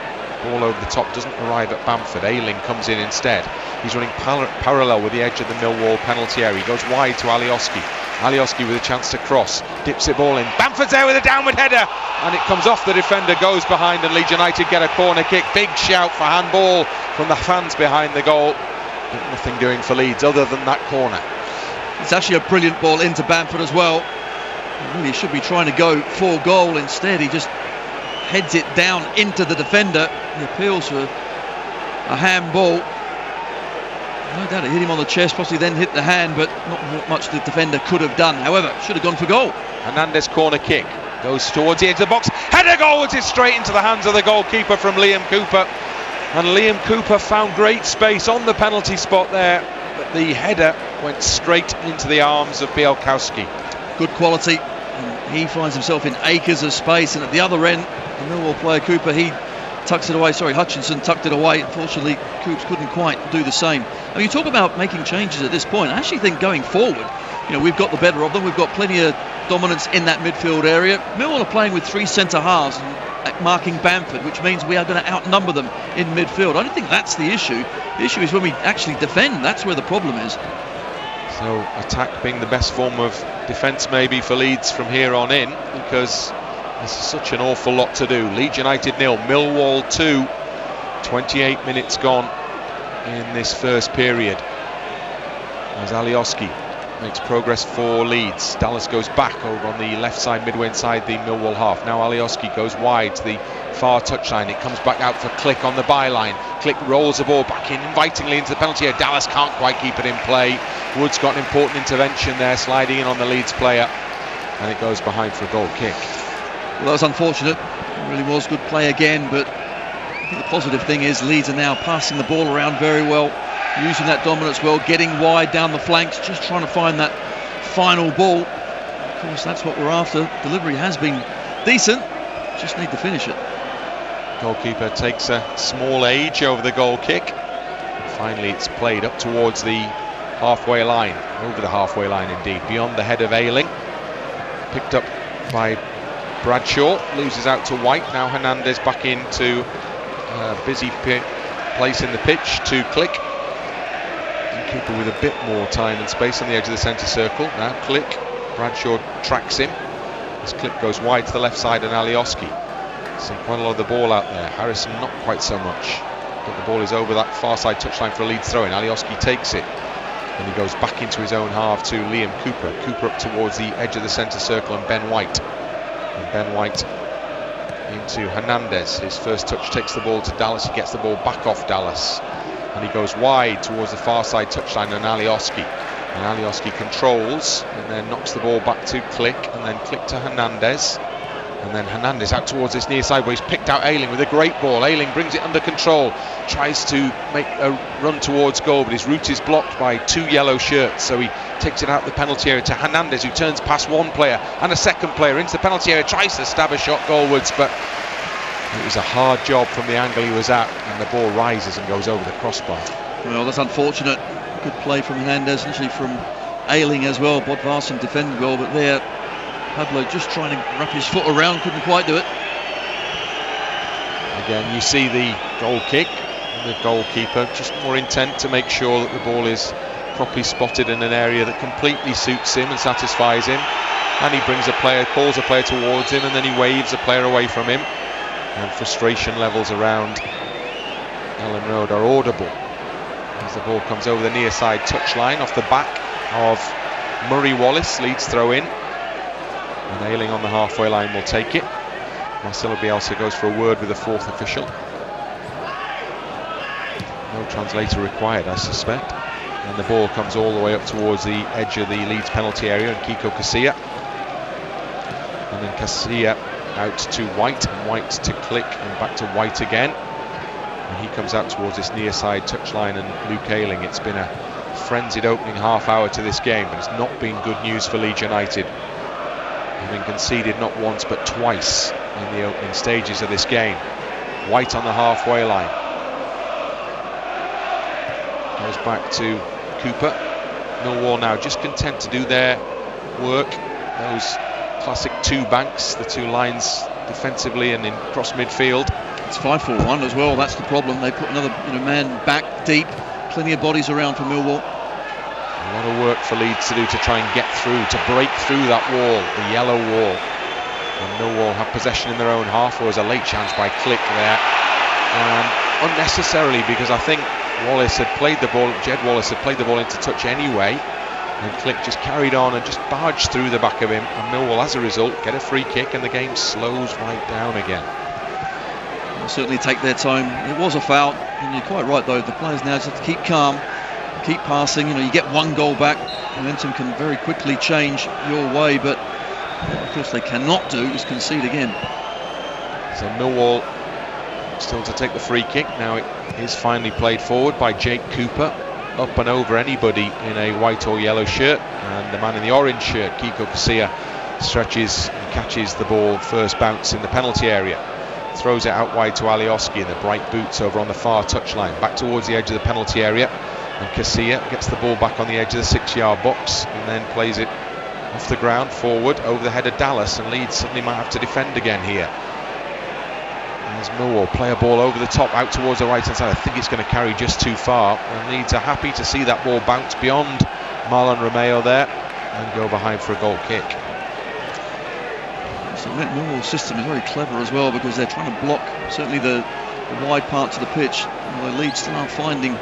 Ball over the top doesn't arrive at Bamford. Ayling comes in instead. He's running parallel with the edge of the Millwall penalty area. He goes wide to Alioski. Alioski with a chance to cross, dips the ball in. Bamford's there with a downward header, and it comes off the defender, goes behind, and Leeds United get a corner kick. Big shout for handball from the fans behind the goal. But nothing doing for Leeds other than that corner. It's actually a brilliant ball into Bamford as well. He really should be trying to go for goal. Instead, he just heads it down into the defender. He appeals for a handball. No doubt it hit him on the chest, possibly then hit the hand, but not much the defender could have done. However, should have gone for goal. Hernandez corner kick goes towards the edge of the box. Header goal, it's straight into the hands of the goalkeeper from Liam Cooper. And Liam Cooper found great space on the penalty spot there, but the header went straight into the arms of Bielkowski. Good quality. And he finds himself in acres of space, and at the other end, the Millwall player Cooper, he tucks it away. Sorry, Hutchinson tucked it away. Unfortunately, Coops couldn't quite do the same. I mean, you talk about making changes at this point. I actually think going forward, we've got the better of them. We've got plenty of dominance in that midfield area. Millwall are playing with three centre halves marking Bamford, which means we are going to outnumber them in midfield. I don't think that's the issue. The issue is when we actually defend. That's where the problem is. So attack being the best form of defence maybe for Leeds from here on in, because there's such an awful lot to do. Leeds United 0, Millwall 2. 28 minutes gone in this first period as Alioski makes progress for Leeds. Dallas goes back over on the left side, midway inside the Millwall half. Now Alioski goes wide to the far touchline. It comes back out for Click on the byline. Click rolls the ball back in invitingly into the penalty area. Dallas can't quite keep it in play. Woods got an important intervention there, sliding in on the Leeds player, and it goes behind for a goal kick. Well, that was unfortunate. It really was good play again, but I think the positive thing is Leeds are now passing the ball around very well, using that dominance well, getting wide down the flanks, just trying to find that final ball. Of course, that's what we're after. Delivery has been decent, just need to finish it. Goalkeeper takes a small age over the goal kick. Finally, it's played up towards the halfway line, over the halfway line indeed, beyond the head of Ayling. Picked up by Bradshaw, loses out to White. Now Hernandez back into a busy place in the pitch to Click. Cooper with a bit more time and space on the edge of the centre circle. Now Click, Bradshaw tracks him as Click goes wide to the left side, and Alioski. Seeing quite a lot of the ball out there. Harrison not quite so much, but the ball is over that far side touchline for a Leeds throw-in. Alioski takes it, and he goes back into his own half to Liam Cooper. Cooper up towards the edge of the centre circle, and Ben White. And Ben White into Hernandez. His first touch takes the ball to Dallas. He gets the ball back off Dallas, and he goes wide towards the far side touchline, and Alioski. And Alioski controls and then knocks the ball back to Click, and then Click to Hernandez. And then Hernandez out towards this near side where he's picked out Ayling with a great ball. Ayling brings it under control, tries to make a run towards goal, but his route is blocked by two yellow shirts, so he takes it out the penalty area to Hernandez, who turns past one player and a second player into the penalty area, tries to stab a shot goalwards, but it was a hard job from the angle he was at, and the ball rises and goes over the crossbar. Well, that's unfortunate. Good play from Hernandez, initially from Ayling as well. Bodvarsson defended well, but there Pablo just trying to wrap his foot around, couldn't quite do it. Again, you see the goal kick, the goalkeeper just more intent to make sure that the ball is properly spotted in an area that completely suits him and satisfies him. And he brings calls a player towards him, and then he waves a player away from him. And frustration levels around Ellen Road are audible as the ball comes over the near side touchline off the back of Murray Wallace. Leeds throw in, and Ayling on the halfway line will take it. Marcelo Bielsa goes for a word with the fourth official. No translator required, I suspect. And the ball comes all the way up towards the edge of the Leeds penalty area, and Kiko Casilla. And then Casilla out to White, and White to Click, and back to White again. And he comes out towards this near side touchline, and Luke Ayling. It's been a frenzied opening half hour to this game, but it's not been good news for Leeds United. Having conceded not once but twice in the opening stages of this game. White on the halfway line. Goes back to Cooper. Millwall now just content to do their work. Those classic two banks, the two lines defensively and in cross midfield. It's 5-4-1 as well. That's the problem. They put another man back deep. Plenty of bodies around for Millwall. A lot of work for Leeds to do to try and get through, to break through that wall, the yellow wall. And Millwall have possession in their own half. There was a late chance by Click there, and unnecessarily, because I think Wallace had played the ball. Jed Wallace had played the ball into touch anyway, and Click just carried on and just barged through the back of him. And Millwall, as a result, get a free kick, and the game slows right down again. They'll certainly take their time. It was a foul, and you're quite right though. The players now just have to keep calm, keep passing. You get one goal back, momentum can very quickly change your way, but what of course they cannot do is concede again. So Millwall still to take the free kick. Now it is finally played forward by Jake Cooper, up and over anybody in a white or yellow shirt, and the man in the orange shirt, Kiko Casilla, stretches and catches the ball first bounce in the penalty area. Throws it out wide to Alioski in the bright boots over on the far touchline, back towards the edge of the penalty area, and Casilla gets the ball back on the edge of the 6-yard box and then plays it off the ground forward over the head of Dallas, and Leeds suddenly might have to defend again here. As Millwall play a ball over the top out towards the right hand side. I think it's going to carry just too far, and Leeds are happy to see that ball bounce beyond Marlon Romeo there and go behind for a goal kick. So the Millwall system is very clever as well, because they're trying to block certainly the wide parts of the pitch. Although Leeds still are finding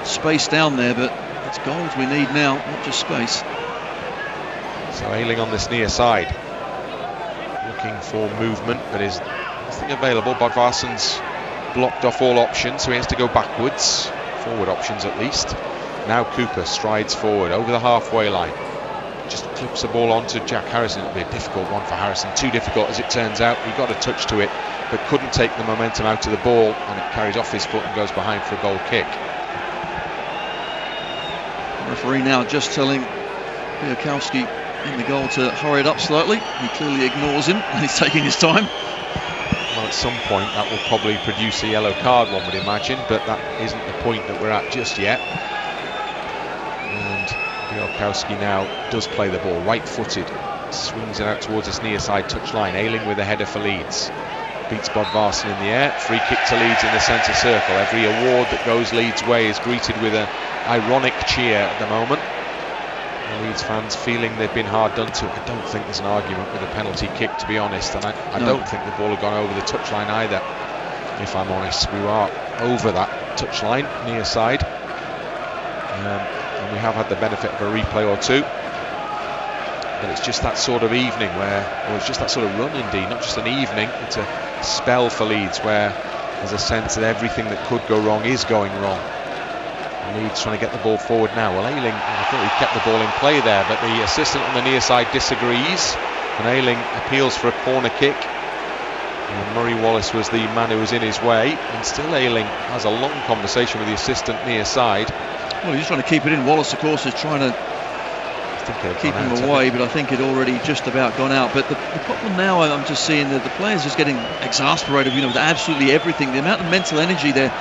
space down there, but it's goals we need now, not just space. So Ayling on this near side, looking for movement, but is nothing available. Bodvarsson's blocked off all options, so he has to go backwards, forward options at least. Now Cooper strides forward over the halfway line, just clips the ball onto Jack Harrison. It'll be a difficult one for Harrison, too difficult as it turns out. He got a touch to it, but couldn't take the momentum out of the ball, and it carries off his foot and goes behind for a goal kick. The referee now just telling Bielkowski in the goal to hurry it up slightly. He clearly ignores him, and he's taking his time. Well, at some point that will probably produce a yellow card, one would imagine, but that isn't the point that we're at just yet. And Bielkowski now does play the ball right-footed, swings it out towards this near side touchline. Ayling with a header for Leeds, beats Bodvarsson in the air. Free kick to Leeds in the centre circle. Every award that goes Leeds' way is greeted with an ironic cheer at the moment. The Leeds fans feeling they've been hard done to. I don't think there's an argument with a penalty kick, to be honest, and I don't think the ball had gone over the touchline either, if I'm honest. We are over that touchline, near side, and we have had the benefit of a replay or two, but it's just that sort of evening or it's just that sort of run indeed, not just an evening, it's a spell for Leeds where there's a sense that everything that could go wrong is going wrong. Leeds trying to get the ball forward now. Well, Ayling, I thought he kept the ball in play there, but the assistant on the near side disagrees, and Ayling appeals for a corner kick. And Murray Wallace was the man who was in his way, and still Ayling has a long conversation with the assistant near side. Well, he's trying to keep it in. Wallace, of course, is trying to keep him away, but I think it already just about gone out. But the problem now, I'm just seeing that the players just getting exasperated, with absolutely everything. The amount of mental energy they're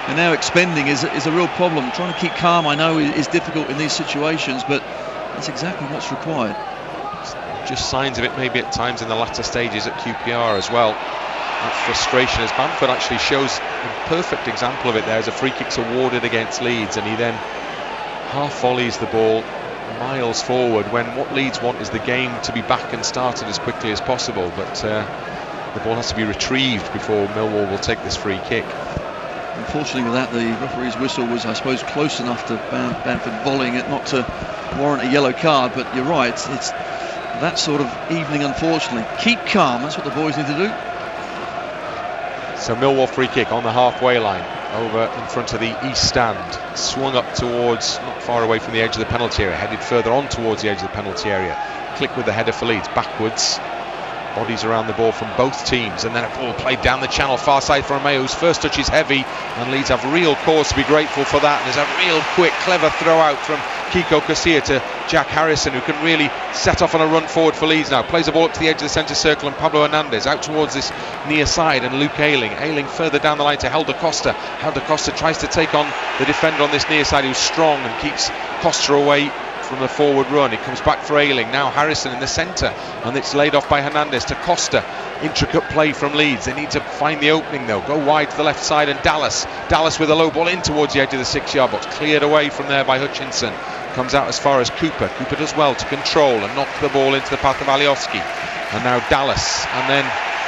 and now expending is a real problem. Trying to keep calm, I know, is difficult in these situations, but that's exactly what's required. Just signs of it maybe at times in the latter stages at QPR as well. That frustration, as Bamford actually shows a perfect example of it there, as a free kick's awarded against Leeds, and he then half volleys the ball miles forward when what Leeds want is the game to be back and started as quickly as possible, but the ball has to be retrieved before Millwall will take this free kick. Unfortunately with that, the referee's whistle was, I suppose, close enough to Bamford volleying it not to warrant a yellow card, but you're right, it's that sort of evening, unfortunately. Keep calm, that's what the boys need to do. So Millwall free kick on the halfway line, over in front of the east stand, swung up towards, not far away from the edge of the penalty area, headed further on towards the edge of the penalty area. Click with the header for Leeds, backwards, bodies around the ball from both teams, and then a ball played down the channel, far side for Romeo, whose first touch is heavy, and Leeds have real cause to be grateful for that. And there's a real quick, clever throw out from Kiko Casilla to Jack Harrison, who can really set off on a run forward for Leeds now. Plays the ball up to the edge of the centre circle, and Pablo Hernandez out towards this near side, and Luke Ayling further down the line to Helder Costa. Helder Costa tries to take on the defender on this near side, who's strong and keeps Costa away from the forward run. It comes back for Ayling, now Harrison in the centre, and it's laid off by Hernandez to Costa. Intricate play from Leeds. They need to find the opening though, go wide to the left side, and Dallas with a low ball in towards the edge of the 6-yard box, cleared away from there by Hutchinson. Comes out as far as Cooper does well to control and knock the ball into the path of Alioski, and now Dallas, and then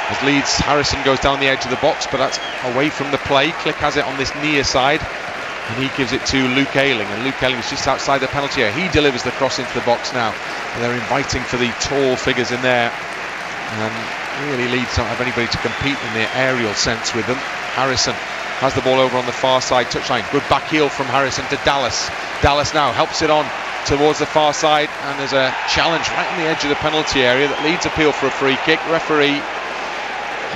as Leeds, Harrison goes down the edge of the box, but that's away from the play. Click has it on this near side, and he gives it to Luke Ayling, and Luke Ayling is just outside the penalty area. He delivers the cross into the box now, and they're inviting for the tall figures in there, and really Leeds don't have anybody to compete in the aerial sense with them. Harrison has the ball over on the far side touchline, good back heel from Harrison to Dallas. Dallas now helps it on towards the far side, and there's a challenge right on the edge of the penalty area that Leeds appeal for a free kick. Referee,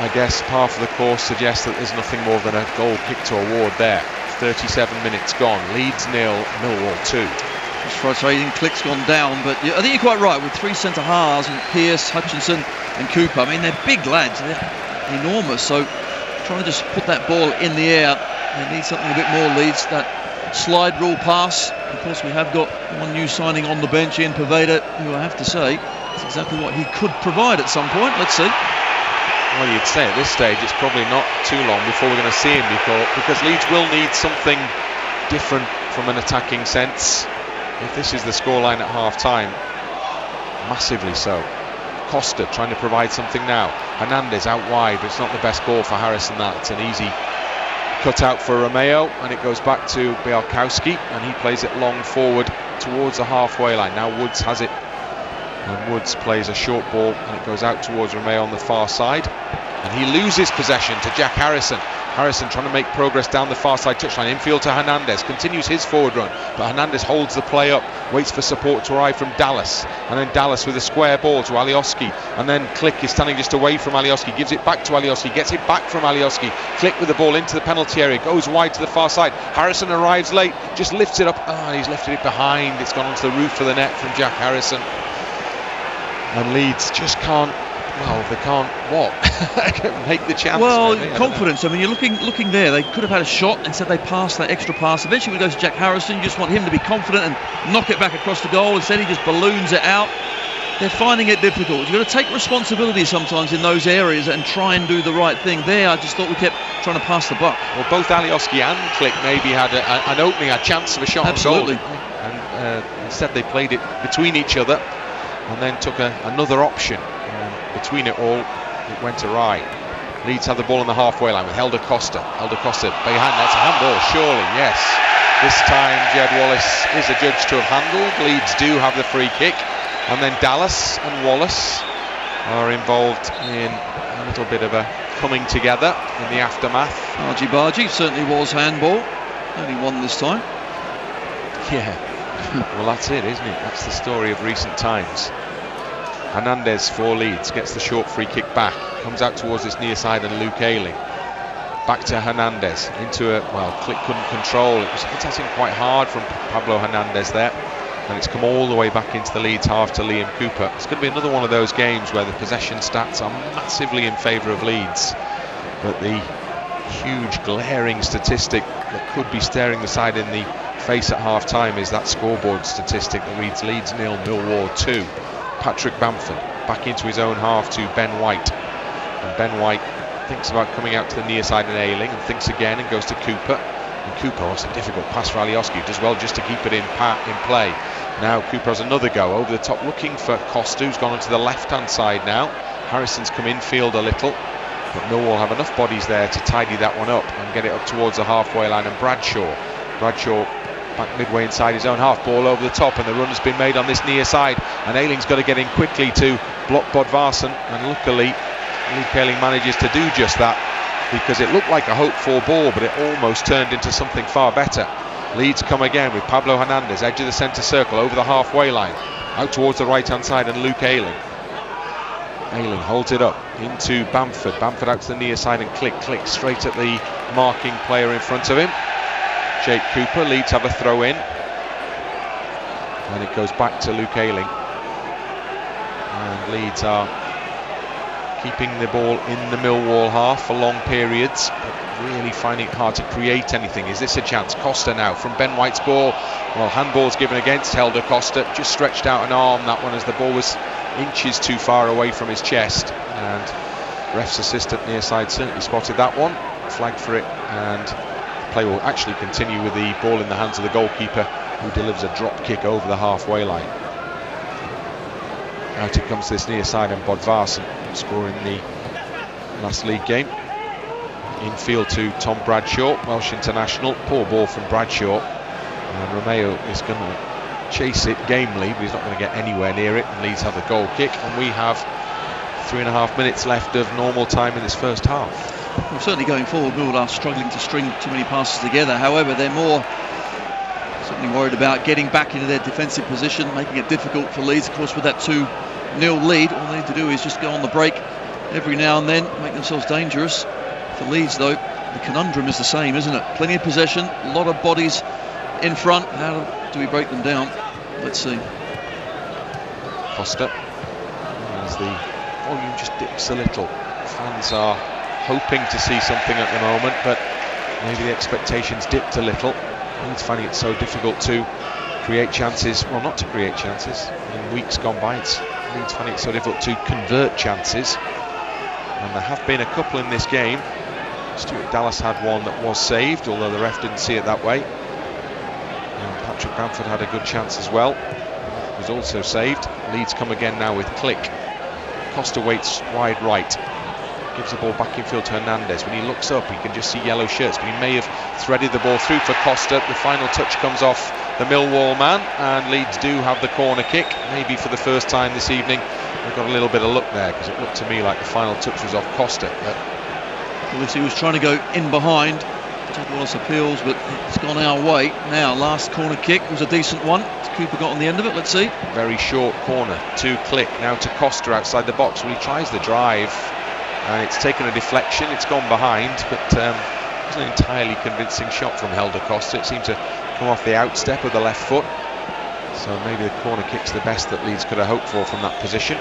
I guess par for the course, suggests that there's nothing more than a goal kick to award there. 37 minutes gone, Leeds 0, Millwall 2. That's frustrating, Click's gone down, but I think you're quite right with three centre halves, and Pearce, Hutchinson and Cooper. I mean, they're big lads, they're enormous, so trying to just put that ball in the air, they need something a bit more. Leeds, that slide rule pass. Of course, we have got one new signing on the bench in Poveda, who I have to say is exactly what he could provide at some point. Let's see. Well, you'd say at this stage it's probably not too long before we're going to see him, because Leeds will need something different from an attacking sense if this is the scoreline at half-time. Massively so. Costa trying to provide something now. Hernandez out wide, but it's not the best ball for Harrison. It's an easy cut out for Romeo, and it goes back to Bialkowski, and he plays it long forward towards the halfway line. Now Woods has it, and Woods plays a short ball, and it goes out towards Romeo on the far side, and he loses possession to Jack Harrison. Harrison trying to make progress down the far side touchline, infield to Hernandez, continues his forward run, but Hernandez holds the play up, waits for support to arrive from Dallas, and then Dallas with a square ball to Alioski, and then Click is standing just away from Alioski, gives it back to Alioski, gets it back from Alioski. Click with the ball into the penalty area, goes wide to the far side. Harrison arrives late, just lifts it up, he's lifted it behind, it's gone onto the roof of the net from Jack Harrison. And Leeds just can't, they can't make the chance. Well, maybe, confidence. I mean, you're looking there. They could have had a shot. Instead, they passed that extra pass. Eventually, when it goes to Jack Harrison, you just want him to be confident and knock it back across the goal. Instead, he just balloons it out. They're finding it difficult. You've got to take responsibility sometimes in those areas and try and do the right thing. There, I just thought we kept trying to pass the buck. Well, both Alioski and Click maybe had an opening, a chance of a shot. Absolutely. On goal. And instead, they played it between each other, and then took another option. Between it all, it went awry. Leeds have the ball on the halfway line with Helder Costa. Helder Costa behind, that's a handball, surely, yes. This time Jed Wallace is adjudged to have handled. Leeds do have the free kick, and then Dallas and Wallace are involved in a little bit of a coming together in the aftermath. Argy-bargy, certainly was handball. Only one this time. Yeah. Well, that's it, isn't it? That's the story of recent times. Hernandez for Leeds gets the short free kick back, comes out towards this near side, and Luke Ayling back to Hernandez into Click couldn't control. It was hitting quite hard from Pablo Hernandez there, and it's come all the way back into the Leeds half to Liam Cooper. It's going to be another one of those games where the possession stats are massively in favour of Leeds, but the huge glaring statistic that could be staring the side in the face at half-time is that scoreboard statistic that reads Leeds 0, Millwall 2. Patrick Bamford back into his own half to Ben White, and Ben White thinks about coming out to the near side and Ayling, and thinks again and goes to Cooper, and Cooper, it's a difficult pass for Alioski, does well just to keep it in play. Now Cooper has another go over the top looking for Costa, who's gone onto the left hand side now. Harrison's come infield a little, but Millwall have enough bodies there to tidy that one up and get it up towards the halfway line, and Bradshaw back midway inside his own half, ball over the top, and the run has been made on this near side, and Ayling's got to get in quickly to block Bodvarsson, and luckily Luke Ayling manages to do just that, because it looked like a hoped-for ball, but it almost turned into something far better. Leeds come again with Pablo Hernandez, edge of the centre circle, over the halfway line, out towards the right-hand side, and Luke Ayling. Ayling holds it up into Bamford. Bamford out to the near side, and Click straight at the marking player in front of him. Jake Cooper. Leeds have a throw in, and it goes back to Luke Ayling. And Leeds are keeping the ball in the Millwall half for long periods, but really finding it hard to create anything. Is this a chance? Costa now from Ben White's ball. Well, handball's given against Helder Costa, just stretched out an arm, that one, as the ball was inches too far away from his chest, and ref's assistant near side certainly spotted that one, flagged for it, and the play will actually continue with the ball in the hands of the goalkeeper, who delivers a drop kick over the halfway line. Out it comes this near side, and Bodvarsson scoring the last league game. Infield to Tom Bradshaw, Welsh international. Poor ball from Bradshaw, and Romeo is going to chase it gamely, but he's not going to get anywhere near it, and Leeds have the goal kick, and we have 3.5 minutes left of normal time in this first half. Well, certainly going forward, Millwall are struggling to string too many passes together. However, they're more certainly worried about getting back into their defensive position, making it difficult for Leeds. Of course, with that 2-0 lead, all they need to do is just go on the break every now and then, make themselves dangerous. For Leeds, though, the conundrum is the same, isn't it? Plenty of possession, a lot of bodies in front. How do we break them down? Let's see. Costa, as the volume just dips a little. Fans are hoping to see something at the moment, but maybe the expectations dipped a little. Leeds finding it so difficult to create chances, well, not to create chances. In weeks gone by, Leeds finding it so difficult to convert chances, and there have been a couple in this game. Stuart Dallas had one that was saved, although the ref didn't see it that way. And Patrick Bamford had a good chance as well, was also saved. Leeds come again now with Click. Costa waits wide right, gives the ball back in field to Hernandez. When he looks up, he can just see yellow shirts, but he may have threaded the ball through for Costa. The final touch comes off the Millwall man, and Leeds do have the corner kick. Maybe for the first time this evening, they've got a little bit of luck there, because it looked to me like the final touch was off Costa. Obviously, he was trying to go in behind. Todd Wallace appeals, but it's gone our way. Now, last corner kick was a decent one. Cooper got on the end of it. Let's see. Very short corner to Click, now to Costa outside the box. Well, he tries the drive, and it's taken a deflection. It's gone behind, but it was an entirely convincing shot from Helder Costa. It seemed to come off the outstep of the left foot. So maybe the corner kick's the best that Leeds could have hoped for from that position.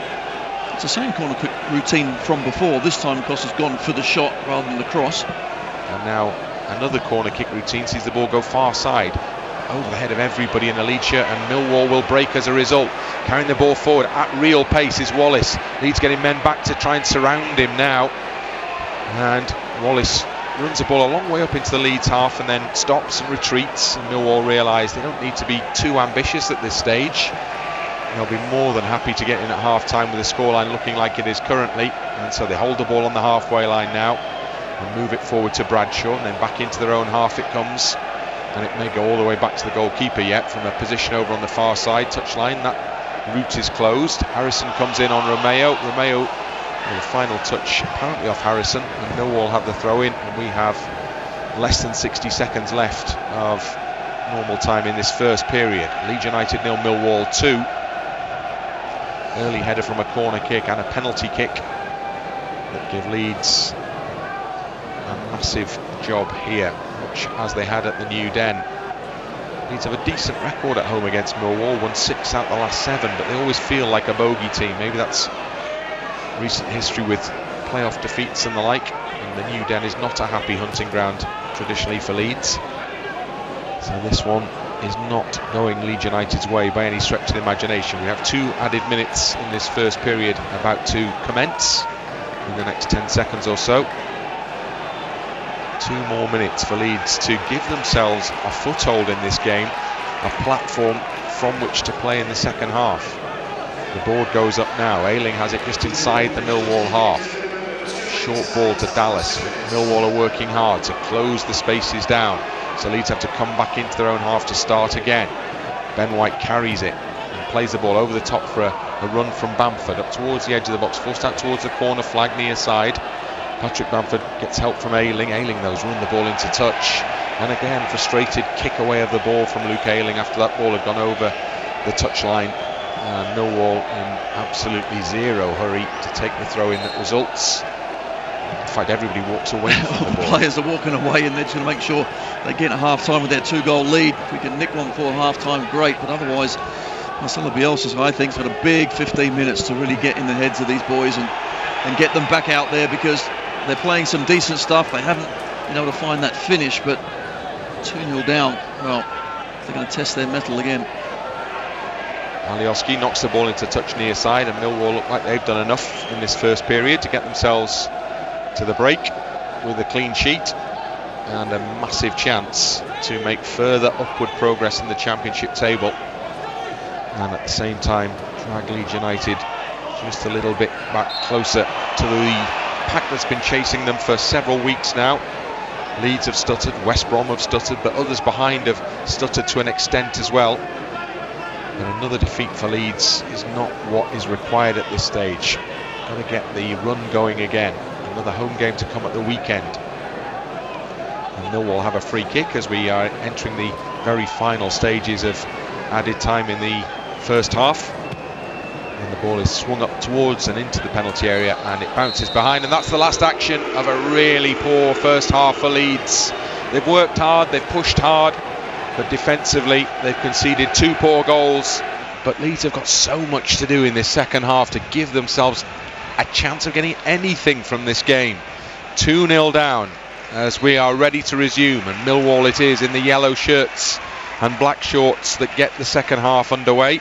It's the same corner kick routine from before. This time Costa's gone for the shot rather than the cross. And now another corner kick routine sees the ball go far side, over the head of everybody in the Leeds shirt, and Millwall will break as a result. Carrying the ball forward at real pace is Wallace. Leeds getting men back to try and surround him now, and Wallace runs the ball a long way up into the Leeds half and then stops and retreats, and Millwall realise they don't need to be too ambitious at this stage. They'll be more than happy to get in at half-time with the scoreline looking like it is currently, and so they hold the ball on the halfway line now and move it forward to Bradshaw, and then back into their own half it comes, and it may go all the way back to the goalkeeper yet from a position over on the far side touchline. That route is closed. Harrison comes in on Romeo. The final touch apparently off Harrison, and Millwall have the throw in, and we have less than 60 seconds left of normal time in this first period. Leeds United 0, Millwall 2. Early header from a corner kick and a penalty kick that give Leeds a massive job here, much as they had at the New Den. Leeds have a decent record at home against Millwall, won 6 out of the last 7, but they always feel like a bogey team. Maybe that's recent history with playoff defeats and the like, and the New Den is not a happy hunting ground traditionally for Leeds. So this one is not going Leeds United's way by any stretch of the imagination. We have 2 added minutes in this first period about to commence in the next 10 seconds or so. 2 more minutes for Leeds to give themselves a foothold in this game, a platform from which to play in the second half. The board goes up now. Ayling has it just inside the Millwall half. Short ball to Dallas. Millwall are working hard to close the spaces down, so Leeds have to come back into their own half to start again. Ben White carries it and plays the ball over the top for a run from Bamford up towards the edge of the box, forced out towards the corner flag near side. Patrick Bamford gets help from Ayling. Ayling though has run the ball into touch, and again frustrated kick away of the ball from Luke Ayling after that ball had gone over the touchline. Millwall in absolutely zero hurry to take the throw in that results. In fact, everybody walks away from the ball. Players are walking away, and they're just going to make sure they get at half-time with their 2-goal lead. If we can nick one before half-time, great, but otherwise Marcelo Bielsa, I think, has got a big 15 minutes to really get in the heads of these boys and get them back out there, because they're playing some decent stuff. They haven't been able to find that finish, but 2-0 down, well, they're going to test their mettle again. Alioski knocks the ball into touch near side, and Millwall look like they've done enough in this first period to get themselves to the break with a clean sheet and a massive chance to make further upward progress in the Championship table, and at the same time drag Leeds United just a little bit back closer to the pack that's been chasing them for several weeks now. Leeds have stuttered, West Brom have stuttered, but others behind have stuttered to an extent as well. But another defeat for Leeds is not what is required at this stage. Got to get the run going again. Another home game to come at the weekend. And Millwall have a free kick as we are entering the very final stages of added time in the first half. And the ball is swung up towards and into the penalty area, and it bounces behind, and that's the last action of a really poor first half for Leeds. They've worked hard, they've pushed hard, but defensively they've conceded 2 poor goals. But Leeds have got so much to do in this second half to give themselves a chance of getting anything from this game. 2-0 down as we are ready to resume, and Millwall it is in the yellow shirts and black shorts that get the second half underway.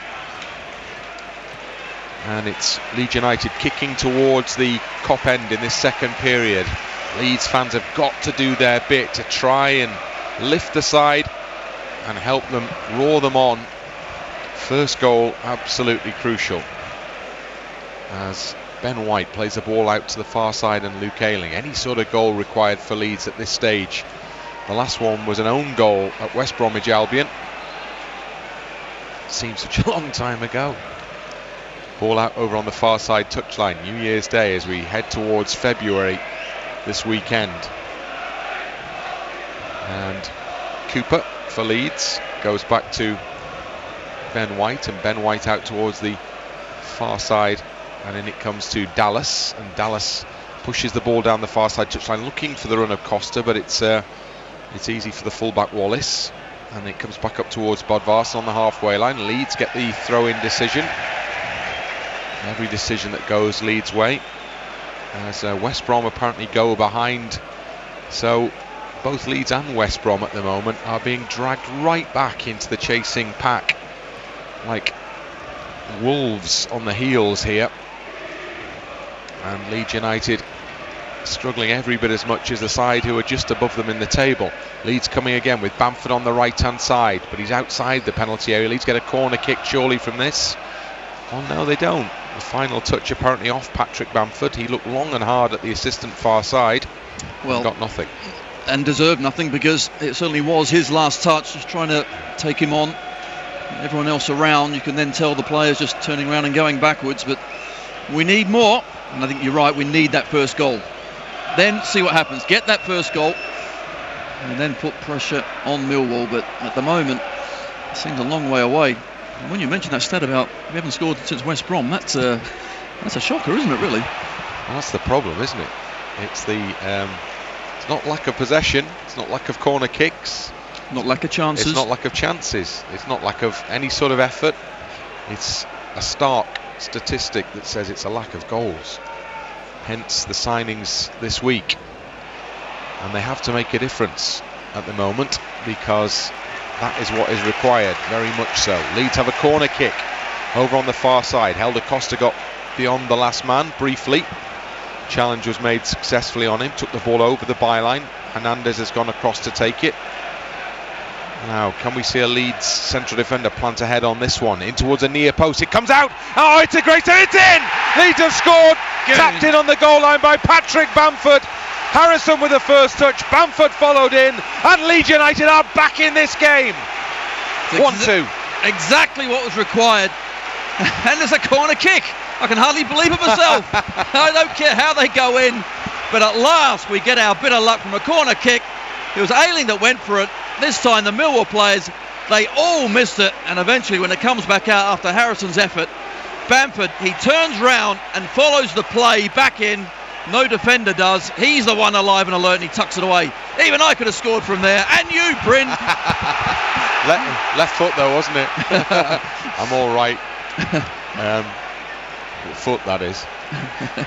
And it's Leeds United kicking towards the Kop end in this second period. Leeds fans have got to do their bit to try and lift the side and help them roar them on. First goal absolutely crucial as Ben White plays the ball out to the far side and Luke Ayling. Any sort of goal required for Leeds at this stage. The last one was an own goal at West Bromwich Albion. Seems such a long time ago. Ball out over on the far side touchline, New Year's Day, as we head towards February this weekend. And Cooper for Leeds goes back to Ben White, and Ben White out towards the far side, and in it comes to Dallas, and Dallas pushes the ball down the far side touchline looking for the run of Costa, but it's easy for the fullback Wallace, and it comes back up towards Bodvarsson on the halfway line. Leeds get the throw-in decision. Every decision that goes Leeds' way, as West Brom apparently go behind. So both Leeds and West Brom at the moment are being dragged right back into the chasing pack, like wolves on the heels here. And Leeds United struggling every bit as much as the side who are just above them in the table. Leeds coming again with Bamford on the right hand side, but he's outside the penalty area. Leeds get a corner kick surely from this. Oh no, they don't. The final touch apparently off Patrick Bamford. He looked long and hard at the assistant far side. Well, got nothing. And deserved nothing, because it certainly was his last touch, just trying to take him on. Everyone else around, you can then tell the players just turning around and going backwards, but we need more. And I think you're right, we need that first goal. Then see what happens. Get that first goal and then put pressure on Millwall. But at the moment, it seems a long way away. And when you mention that stat about we haven't scored since West Brom, that's a shocker, isn't it, really? Well, that's the problem, isn't it? It's it's not lack of possession, it's not lack of corner kicks, not lack of chances. It's not lack of chances. It's not lack of any sort of effort. It's a stark statistic that says it's a lack of goals. hence the signings this week. And they have to make a difference at the moment, because that is what is required, very much so. Leeds have a corner kick over on the far side. Helder Costa got beyond the last man briefly. Challenge was made successfully on him, took the ball over the byline. Hernandez has gone across to take it. Now, can we see a Leeds central defender plant ahead on this one? In towards a near post, it comes out. Oh, it's a great, it's in! Leeds have scored! Good. Tapped in on the goal line by Patrick Bamford. Harrison with the first touch, Bamford followed in, and Leeds United are back in this game. 1-2. Exactly what was required. And there's a corner kick. I can hardly believe it myself. I don't care how they go in, but at last we get our bit of luck from a corner kick. It was Ayling that went for it. This time the Millwall players, they all missed it, and eventually when it comes back out after Harrison's effort, Bamford, he turns round and follows the play back in. No defender does. He's the one alive and alert, and he tucks it away. Even I could have scored from there, and you, Bryn. Left foot though, wasn't it? I'm all right. Foot, that is.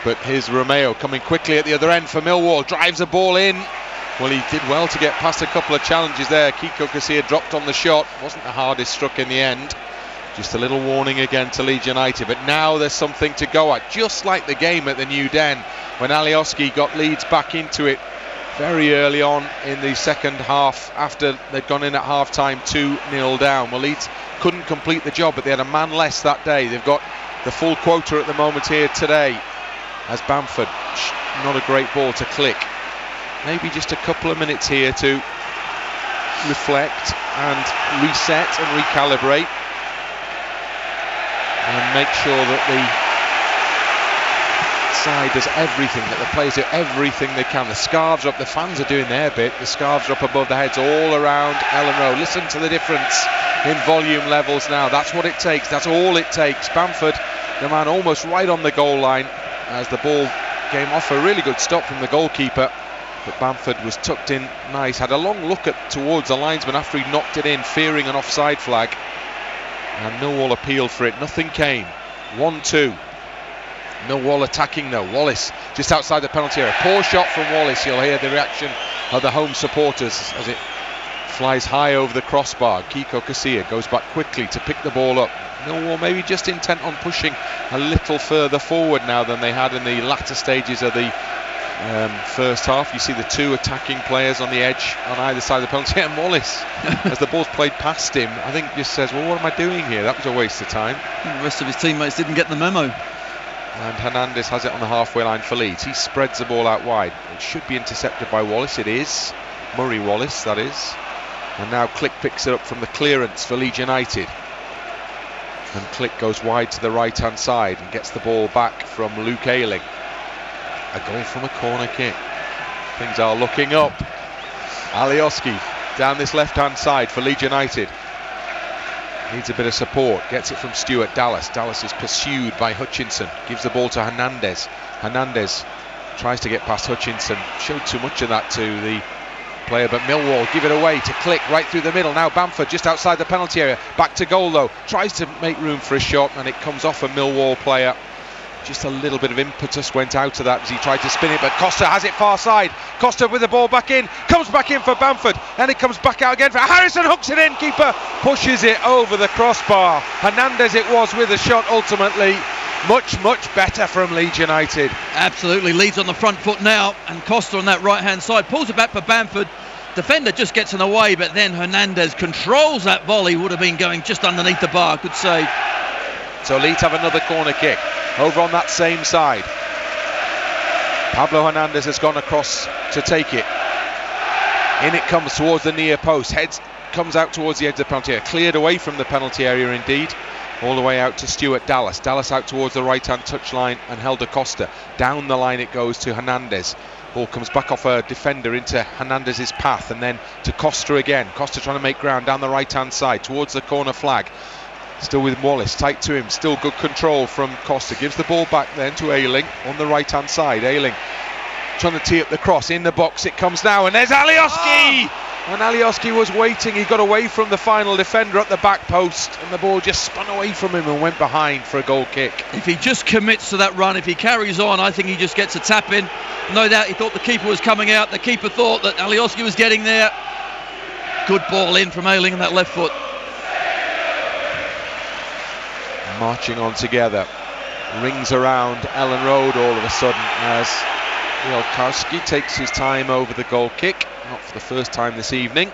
But here's Romeo coming quickly at the other end for Millwall. Drives the ball in. Well, he did well to get past a couple of challenges there. Kiko Casilla dropped on the shot. Wasn't the hardest struck in the end. Just a little warning again to Leeds United. But now there's something to go at. Just like the game at the New Den, when Alioski got Leeds back into it very early on in the second half, after they'd gone in at half-time 2-0 down. Well, Leeds couldn't complete the job, but they had a man less that day. They've got the full quota at the moment here today, as Bamford, not a great ball to Click. Maybe just a couple of minutes here to reflect and reset and recalibrate and make sure that the side does everything, that the players do everything they can. The scarves are up, the fans are doing their bit, the scarves are up above their heads all around Ellen Road. Listen to the difference in volume levels now. That's what it takes, that's all it takes. Bamford, the man almost right on the goal line, as the ball came off a really good stop from the goalkeeper, but Bamford was tucked in nice, had a long look towards the linesman after he knocked it in, fearing an offside flag, and Millwall appealed for it. Nothing came. 1-2. Millwall attacking though. Wallace just outside the penalty area. Poor shot from Wallace. You'll hear the reaction of the home supporters as it flies high over the crossbar. Kiko Casilla goes back quickly to pick the ball up. Millwall maybe just intent on pushing a little further forward now than they had in the latter stages of the first half. You see the two attacking players on the edge on either side of the penalty, and Wallace, as the ball's played past him, I think just says, well, what am I doing here? That was a waste of time. The rest of his teammates didn't get the memo. And Hernandez has it on the halfway line for Leeds. He spreads the ball out wide. It should be intercepted by Wallace. It is. Murray Wallace, that is. And now Click picks it up from the clearance for Leeds United. And Click goes wide to the right-hand side and gets the ball back from Luke Ayling. A goal from a corner kick. Things are looking up. Alioski down this left-hand side for Leeds United. Needs a bit of support. Gets it from Stuart Dallas. Dallas is pursued by Hutchinson. Gives the ball to Hernandez. Hernandez tries to get past Hutchinson. Showed too much of that to the player, but Millwall give it away to Click right through the middle. Now Bamford just outside the penalty area. Back to goal though. Tries to make room for a shot, and it comes off a Millwall player. Just a little bit of impetus went out of that as he tried to spin it, but Costa has it far side. Costa with the ball back in, comes back in for Bamford, and it comes back out again for Harrison. Hooks it in, keeper pushes it over the crossbar. Hernandez it was with a shot ultimately. Much better from Leeds United. Absolutely, Leeds on the front foot now, and Costa on that right hand side pulls it back for Bamford. Defender just gets in the way, but then Hernandez controls that volley. Would have been going just underneath the bar. Good save. So Leeds have another corner kick over on that same side. Pablo Hernandez has gone across to take it. In it comes towards the near post. Comes out towards the edge of the penalty area. Cleared away from the penalty area indeed. All the way out to Stuart Dallas. Dallas out towards the right-hand touchline and Helder Costa. Down the line it goes to Hernandez. Ball comes back off a defender into Hernandez's path and then to Costa again. Costa trying to make ground down the right-hand side towards the corner flag. Still with Wallace, tight to him, still good control from Costa. Gives the ball back then to Ayling on the right-hand side. Ayling trying to tee up the cross in the box. It comes now, and there's Alioski! And Alioski was waiting. He got away from the final defender at the back post, and the ball just spun away from him and went behind for a goal kick. If he just commits to that run, if he carries on, I think he just gets a tap in. No doubt he thought the keeper was coming out. The keeper thought that Alioski was getting there. Good ball in from Ayling on that left foot. Marching on together. Rings around Ellen Road all of a sudden as Wielkowski takes his time over the goal kick. Not for the first time this evening.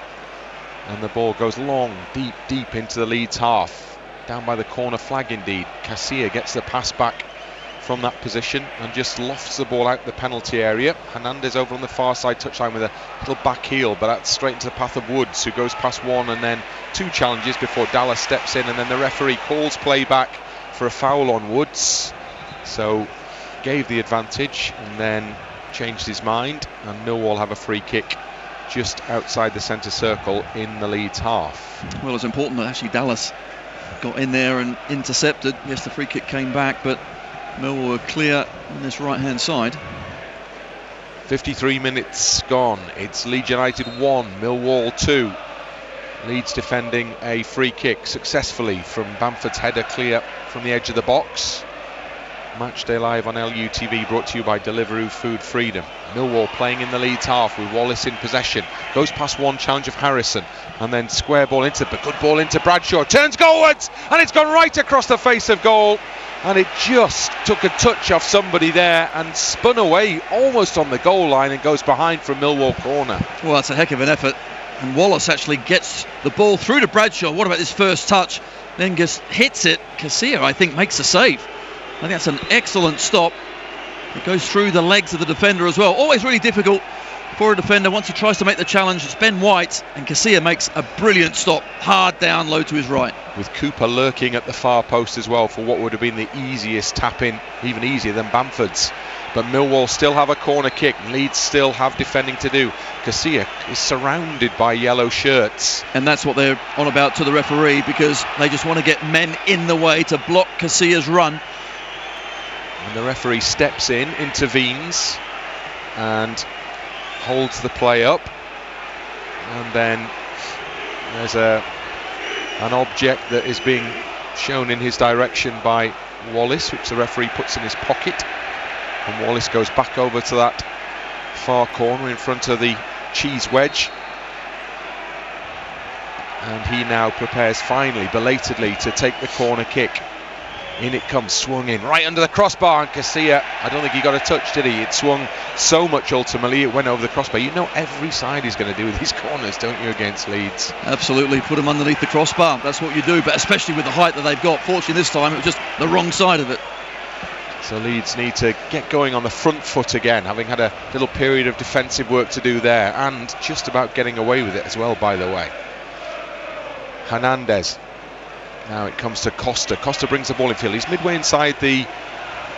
And the ball goes long, deep into the Leeds half. Down by the corner flag indeed. Casilla gets the pass back from that position and just lofts the ball out the penalty area. Hernandez over on the far side touchline with a little back heel, but that's straight into the path of Woods, who goes past one and then two challenges before Dallas steps in, and then the referee calls play back for a foul on Woods. So gave the advantage and then changed his mind, and Millwall have a free kick just outside the centre circle in the Leeds half. Well, it's important that actually Dallas got in there and intercepted. Yes, the free kick came back, but Millwall were clear on this right-hand side. 53 minutes gone. It's Leeds United 1, Millwall 2. Leeds defending a free kick successfully from Bamford's header clear from the edge of the box. Matchday Live on LUTV, brought to you by Deliveroo Food Freedom. Millwall playing in the Leeds half with Wallace in possession. Goes past one challenge of Harrison and then square ball into, but good ball into Bradshaw. Turns goalwards and it's gone right across the face of goal. And it just took a touch off somebody there and spun away almost on the goal line and goes behind from Millwall corner. Well, that's a heck of an effort. And Wallace actually gets the ball through to Bradshaw. What about this first touch? Then just hits it. Casilla, I think, makes a save. I think that's an excellent stop. It goes through the legs of the defender as well. Always really difficult for a defender once he tries to make the challenge. It's Ben White, and Casilla makes a brilliant stop, hard down low to his right. With Cooper lurking at the far post as well for what would have been the easiest tap-in, even easier than Bamford's. But Millwall still have a corner kick. Leeds still have defending to do. Casilla is surrounded by yellow shirts. And that's what they're on about to the referee, because they just want to get men in the way to block Casilla's run. And the referee steps in, intervenes, and holds the play up. And then there's an object that is being shown in his direction by Wallace, which the referee puts in his pocket. And Wallace goes back over to that far corner in front of the cheese wedge. And he now prepares finally, belatedly, to take the corner kick. In it comes, swung in, right under the crossbar, and Casilla, I don't think he got a touch, did he? It swung so much ultimately, it went over the crossbar. You know every side is going to do with these corners, don't you, against Leeds? Absolutely, put them underneath the crossbar, that's what you do, but especially with the height that they've got. Fortunately this time it was just the wrong side of it. So Leeds need to get going on the front foot again, having had a little period of defensive work to do there, and just about getting away with it as well, by the way. Hernandez. Now it comes to Costa. Costa brings the ball in field. He's midway inside the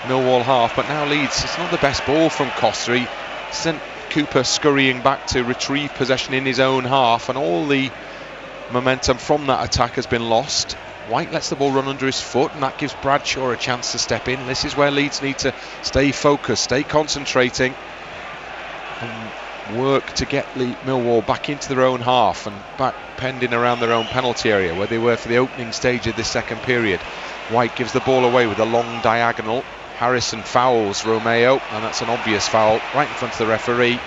Millwall half, but now Leeds, it's not the best ball from Costa. He sent Cooper scurrying back to retrieve possession in his own half, and all the momentum from that attack has been lost. White lets the ball run under his foot, and that gives Bradshaw a chance to step in. This is where Leeds need to stay focused, stay concentrating, and work to get Millwall back into their own half and back pending around their own penalty area where they were for the opening stage of this second period. White gives the ball away with a long diagonal. Harrison fouls Romeo, and that's an obvious foul right in front of the referee.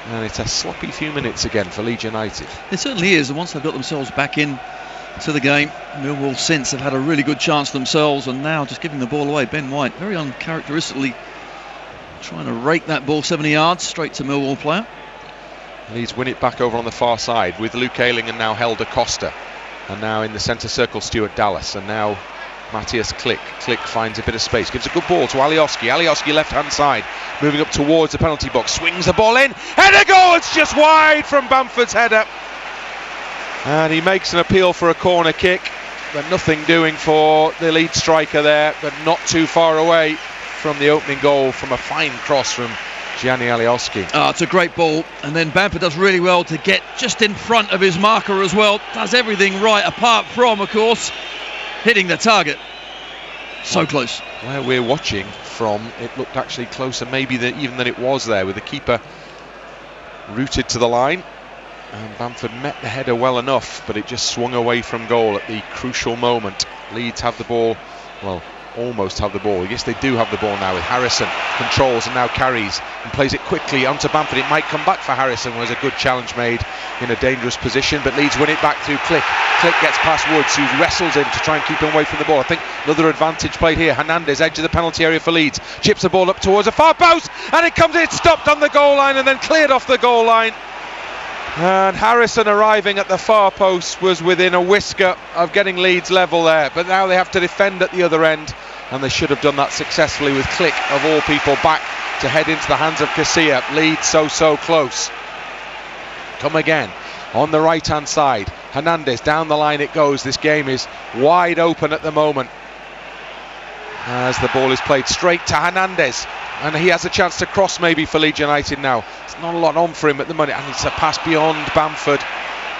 And it's a sloppy few minutes again for Leeds United. It certainly is, and once they've got themselves back in to the game, Millwall since have had a really good chance themselves, and now just giving the ball away. Ben White very uncharacteristically trying to rake that ball 70 yards straight to Millwall player. Leeds win it back over on the far side with Luke Ayling and now Helder Costa. And now in the centre circle, Stuart Dallas. And now Matthias Klick. Klick finds a bit of space, gives a good ball to Alioski. Alioski left hand side, moving up towards the penalty box, swings the ball in. Header goal! It's just wide from Bamford's header. And he makes an appeal for a corner kick, but nothing doing for the lead striker there, but not too far away from the opening goal from a fine cross from Gianni Alioski. It's a great ball, and then Bamford does really well to get just in front of his marker as well. Does everything right, apart from, of course, hitting the target. So close. Where we're watching from, it looked actually closer maybe even than it was there, with the keeper rooted to the line. And Bamford met the header well enough, but it just swung away from goal at the crucial moment. Leeds have the ball, well, almost have the ball. Yes, they do have the ball now with Harrison. Controls and now carries and plays it quickly onto Bamford. It might come back for Harrison. Was a good challenge made in a dangerous position, but Leeds win it back through Click. Click gets past Woods, who wrestles in to try and keep him away from the ball. I think another advantage played here. Hernandez, edge of the penalty area for Leeds, chips the ball up towards a far post, and it's stopped on the goal line and then cleared off the goal line. And Harrison arriving at the far post was within a whisker of getting Leeds level there, but now they have to defend at the other end, and they should have done that successfully with Click of all people back to head into the hands of Casilla. Leeds so close. Come again on the right hand side. Hernandez, down the line it goes. This game is wide open at the moment as the ball is played straight to Hernandez, and he has a chance to cross maybe for Leeds United now. It's not a lot on for him at the moment, and it's a pass beyond Bamford,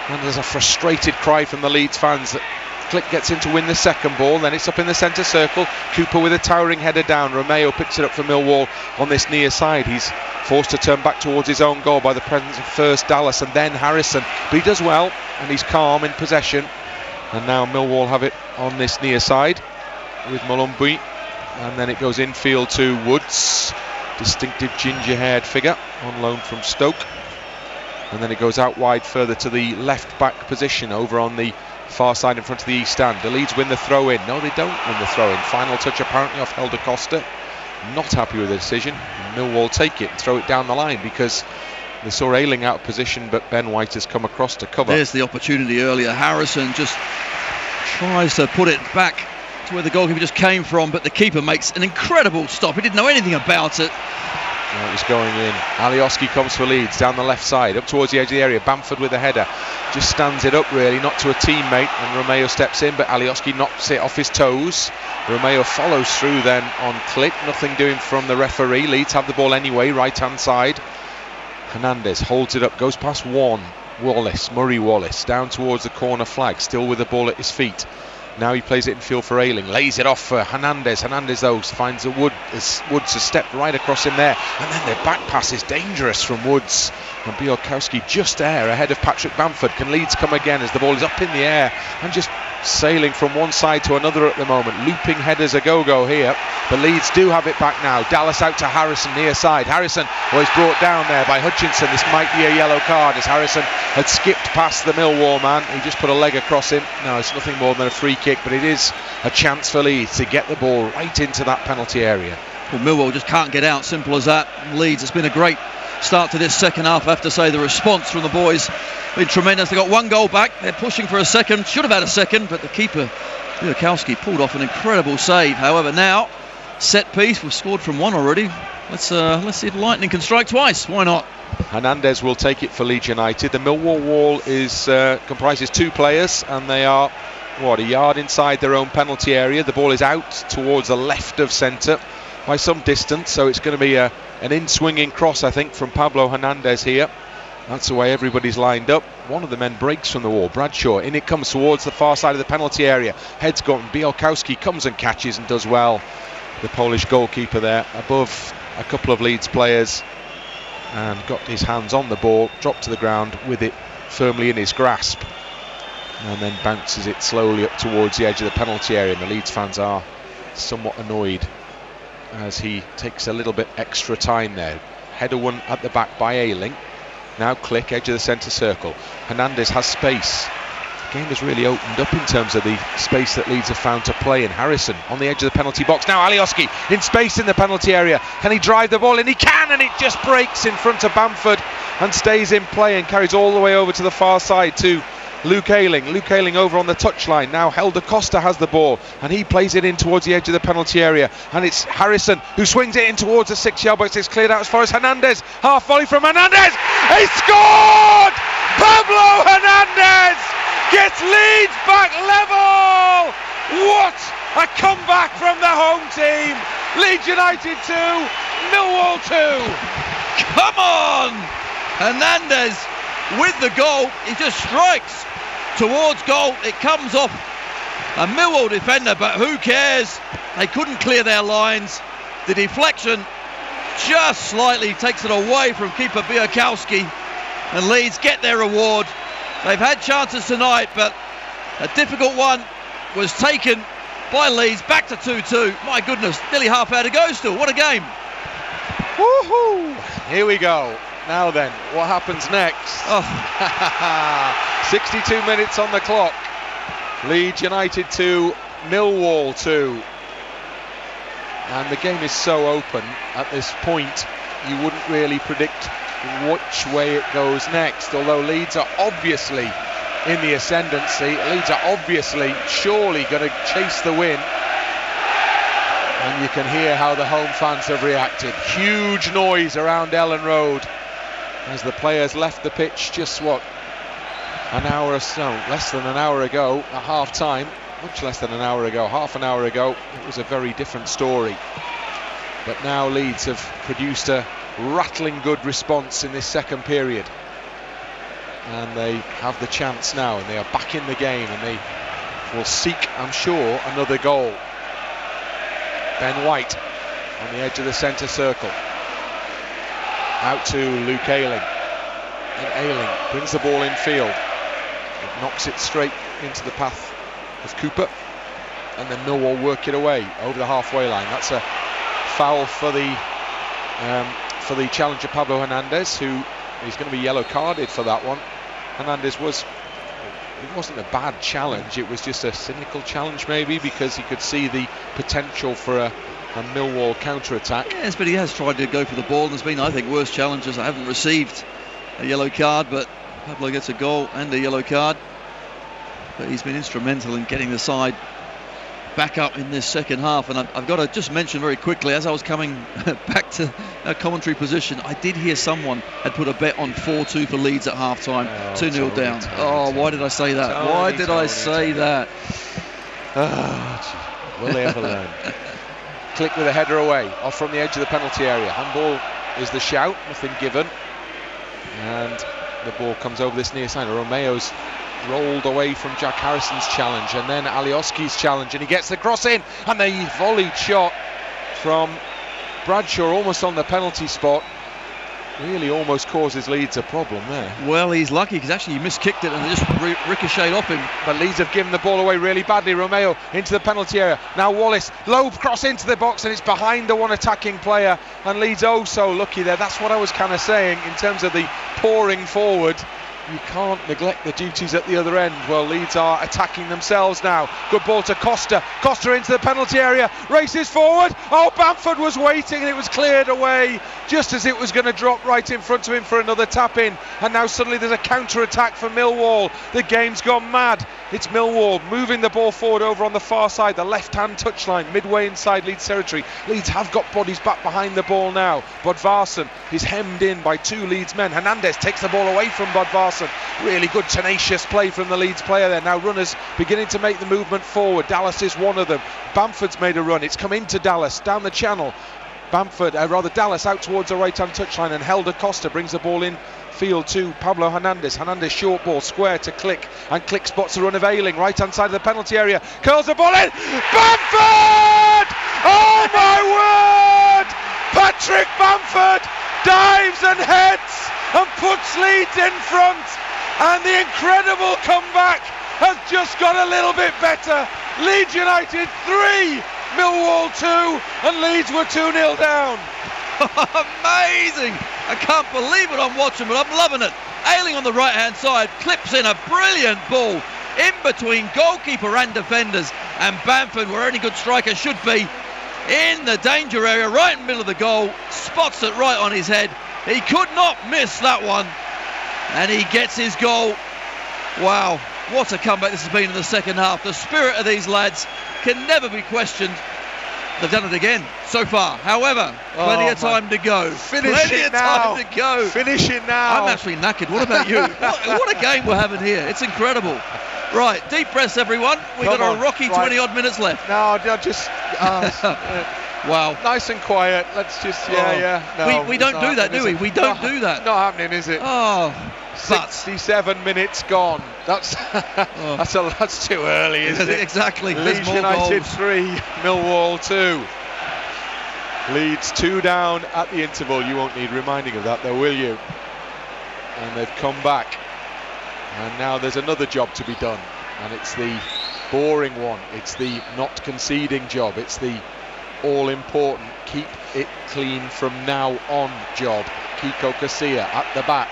and there's a frustrated cry from the Leeds fans that Click gets in to win the second ball. Then it's up in the centre circle. Cooper with a towering header down. Romeo picks it up for Millwall on this near side. He's forced to turn back towards his own goal by the presence of first Dallas and then Harrison, but he does well and he's calm in possession. And now Millwall have it on this near side with Mulumby, and then it goes infield to Woods, distinctive ginger-haired figure on loan from Stoke, and then it goes out wide further to the left back position over on the far side in front of the east stand. The Leeds win the throw in. No, they don't win the throw in. Final touch apparently off Helder Costa. Not happy with the decision. Millwall take it and throw it down the line because they saw Ayling out of position, but Ben White has come across to cover. There's the opportunity earlier. Harrison just tries to put it back to where the goalkeeper just came from, but the keeper makes an incredible stop. He didn't know anything about it. No, it was going in. Alioski comes for Leeds down the left side, up towards the edge of the area. Bamford with a header, just stands it up really, not to a teammate, and Romeo steps in, but Alioski knocks it off his toes. Romeo follows through then on Click. Nothing doing from the referee. Leeds have the ball anyway, right hand side. Hernandez holds it up, goes past Murray Wallace, down towards the corner flag, still with the ball at his feet. Now he plays it in field for Ayling, lays it off for Hernandez. Hernandez though finds the Woods has stepped right across him there, and then the back pass is dangerous from Woods, and Bielkowski just there ahead of Patrick Bamford. Can Leeds come again as the ball is up in the air and just sailing from one side to another at the moment? Looping headers a go-go here, but Leeds do have it back now. Dallas out to Harrison near side. Harrison was brought down there by Hutchinson. This might be a yellow card as Harrison had skipped past the Millwall man. He just put a leg across him. No, it's nothing more than a free kick, but it is a chance for Leeds to get the ball right into that penalty area. Well, Millwall just can't get out, simple as that. Leeds, it's been a great start to this second half. I have to say the response from the boys has been tremendous. They got one goal back, they're pushing for a second, should have had a second, but the keeper Bielkowski pulled off an incredible save. However, now set piece, we've scored from one already. Let's see if lightning can strike twice. Why not? Hernandez will take it for Leeds United. The Millwall wall is comprises two players, and they are a yard inside their own penalty area. The ball is out towards the left of centre by some distance, so it's going to be an in-swinging cross, I think, from Pablo Hernandez here. That's the way everybody's lined up. One of the men breaks from the wall, Bradshaw. In it comes towards the far side of the penalty area. Head's gone. Bielkowski comes and catches and does well. The Polish goalkeeper there above a couple of Leeds players and got his hands on the ball, dropped to the ground with it firmly in his grasp, and then bounces it slowly up towards the edge of the penalty area. And the Leeds fans are somewhat annoyed as he takes a little bit extra time there. Header one at the back by Ayling. Now Click, edge of the centre circle. Hernandez has space. The game has really opened up in terms of the space that Leeds have found to play in. Harrison on the edge of the penalty box. Now Alioski in space in the penalty area. Can he drive the ball in? He can, and it just breaks in front of Bamford and stays in play and carries all the way over to the far side to Luke Ayling. Luke Ayling over on the touchline. Now Helder Costa has the ball and he plays it in towards the edge of the penalty area, and it's Harrison who swings it in towards the 6-yard box. It's cleared out as far as Hernandez. Half volley from Hernandez. He scored! Pablo Hernandez gets Leeds back level. What a comeback from the home team. Leeds United 2, Millwall 2. Come on! Hernandez with the goal. He just strikes towards goal. It comes off a Millwall defender, but who cares? They couldn't clear their lines. The deflection just slightly takes it away from keeper Bielkowski, and Leeds get their reward. They've had chances tonight, but a difficult one was taken by Leeds. Back to 2-2. My goodness, nearly half hour to go still. What a game. Woohoo! Here we go. Now then, what happens next? Oh. 62 minutes on the clock. Leeds United 2, Millwall 2. And the game is so open at this point, you wouldn't really predict which way it goes next. Although Leeds are obviously in the ascendancy, Leeds are obviously surely going to chase the win. And you can hear how the home fans have reacted. Huge noise around Elland Road as the players left the pitch just an hour or so, less than an hour ago at half time. Much less than an hour ago, half an hour ago, it was a very different story. But now Leeds have produced a rattling good response in this second period. And they have the chance now, and they are back in the game, and they will seek, I'm sure, another goal. Ben White on the edge of the centre circle. Out to Luke Ayling. And Ayling brings the ball in field. It knocks it straight into the path of Cooper, and then Millwall work it away over the halfway line. That's a foul for the challenger Pablo Hernandez, who is going to be yellow carded for that one. Hernandez it wasn't a bad challenge, it was just a cynical challenge maybe, because he could see the potential for a Millwall counter-attack. Yes, but he has tried to go for the ball. There's been, I think, worse challenges. I haven't received a yellow card, but Pablo gets a goal and a yellow card. But he's been instrumental in getting the side back up in this second half. And I've got to just mention very quickly, as I was coming back to a commentary position, I did hear someone had put a bet on 4-2 for Leeds at half time, 2-0 down. Why did I say that? Why did I say that? Oh, will they ever learn? Click with a header away, off from the edge of the penalty area. Handball is the shout, nothing given. And the ball comes over this near side. Romeo's rolled away from Jack Harrison's challenge, and then Alioski's challenge, and he gets the cross in, and the volleyed shot from Bradshaw almost on the penalty spot really almost causes Leeds a problem there. Well, he's lucky because actually he miskicked it and it just ricocheted off him. But Leeds have given the ball away really badly. Romeo into the penalty area. Now Wallace, low cross into the box, and it's behind the one attacking player, and Leeds oh so lucky there. That's what I was kind of saying in terms of the pouring forward. You can't neglect the duties at the other end. Well, Leeds are attacking themselves now. Good ball to Costa. Costa into the penalty area. Races forward. Oh, Bamford was waiting, and it was cleared away just as it was going to drop right in front of him for another tap in. And now suddenly there's a counter-attack for Millwall. The game's gone mad. It's Millwall moving the ball forward over on the far side, the left-hand touchline, midway inside Leeds territory. Leeds have got bodies back behind the ball now. Bodvarsson is hemmed in by two Leeds men. Hernandez takes the ball away from Bodvarsson. Really good tenacious play from the Leeds player there. Now runners beginning to make the movement forward. Dallas is one of them. Bamford's made a run. It's come into Dallas down the channel. Dallas out towards the right hand touchline, and Helder Costa brings the ball in field to Pablo Hernandez. Hernandez short ball square to Click, and Click spots the run of Ayling right hand side of the penalty area, curls the ball in. Bamford! Oh my word! Patrick Bamford dives and heads and puts Leeds in front, and the incredible comeback has just got a little bit better. Leeds United 3, Millwall 2, and Leeds were 2-0 down. Amazing! I can't believe it, I'm watching, but I'm loving it. Ayling on the right hand side clips in a brilliant ball in between goalkeeper and defenders, and Bamford, where any good striker should be, in the danger area right in the middle of the goal, spots it right on his head. He could not miss that one, and he gets his goal. Wow, what a comeback this has been in the second half. The spirit of these lads can never be questioned. They've done it again so far. However, plenty of time to go. Finish it now. Time to go. Finish it now. I'm actually knackered. What about you? what a game we're having here. It's incredible. Right, deep breaths, everyone. We've got a rocky 20-odd minutes left. No, just... wow. Nice and quiet. Let's just... No, we don't do that, do we? We don't do that. Not happening, is it? Oh... 67 minutes gone. That's too early, isn't it? Exactly. Leeds United 3, Millwall 2. Leeds 2 down at the interval. You won't need reminding of that, though, will you? and they've come back, and now there's another job to be done, and it's the boring one. It's the not conceding job. It's the all-important keep it clean from now on job. Kiko Casilla at the back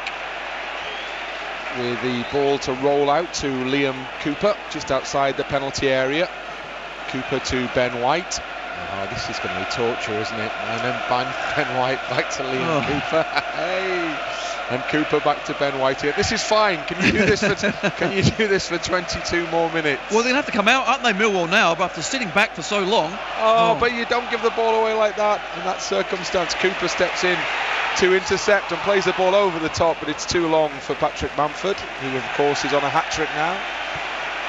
with the ball to roll out to Liam Cooper just outside the penalty area. Cooper to Ben White. Oh, this is going to be torture, isn't it? And then Ben White back to Liam Cooper. Hey, and Cooper back to Ben White here. This is fine. Can you do this for 22 more minutes? Well, they'll have to come out, aren't they, Millwall now, but after sitting back for so long. Oh, but you don't give the ball away like that in that circumstance. Cooper steps in to intercept and plays the ball over the top, but it's too long for Patrick Bamford, who of course is on a hat-trick now.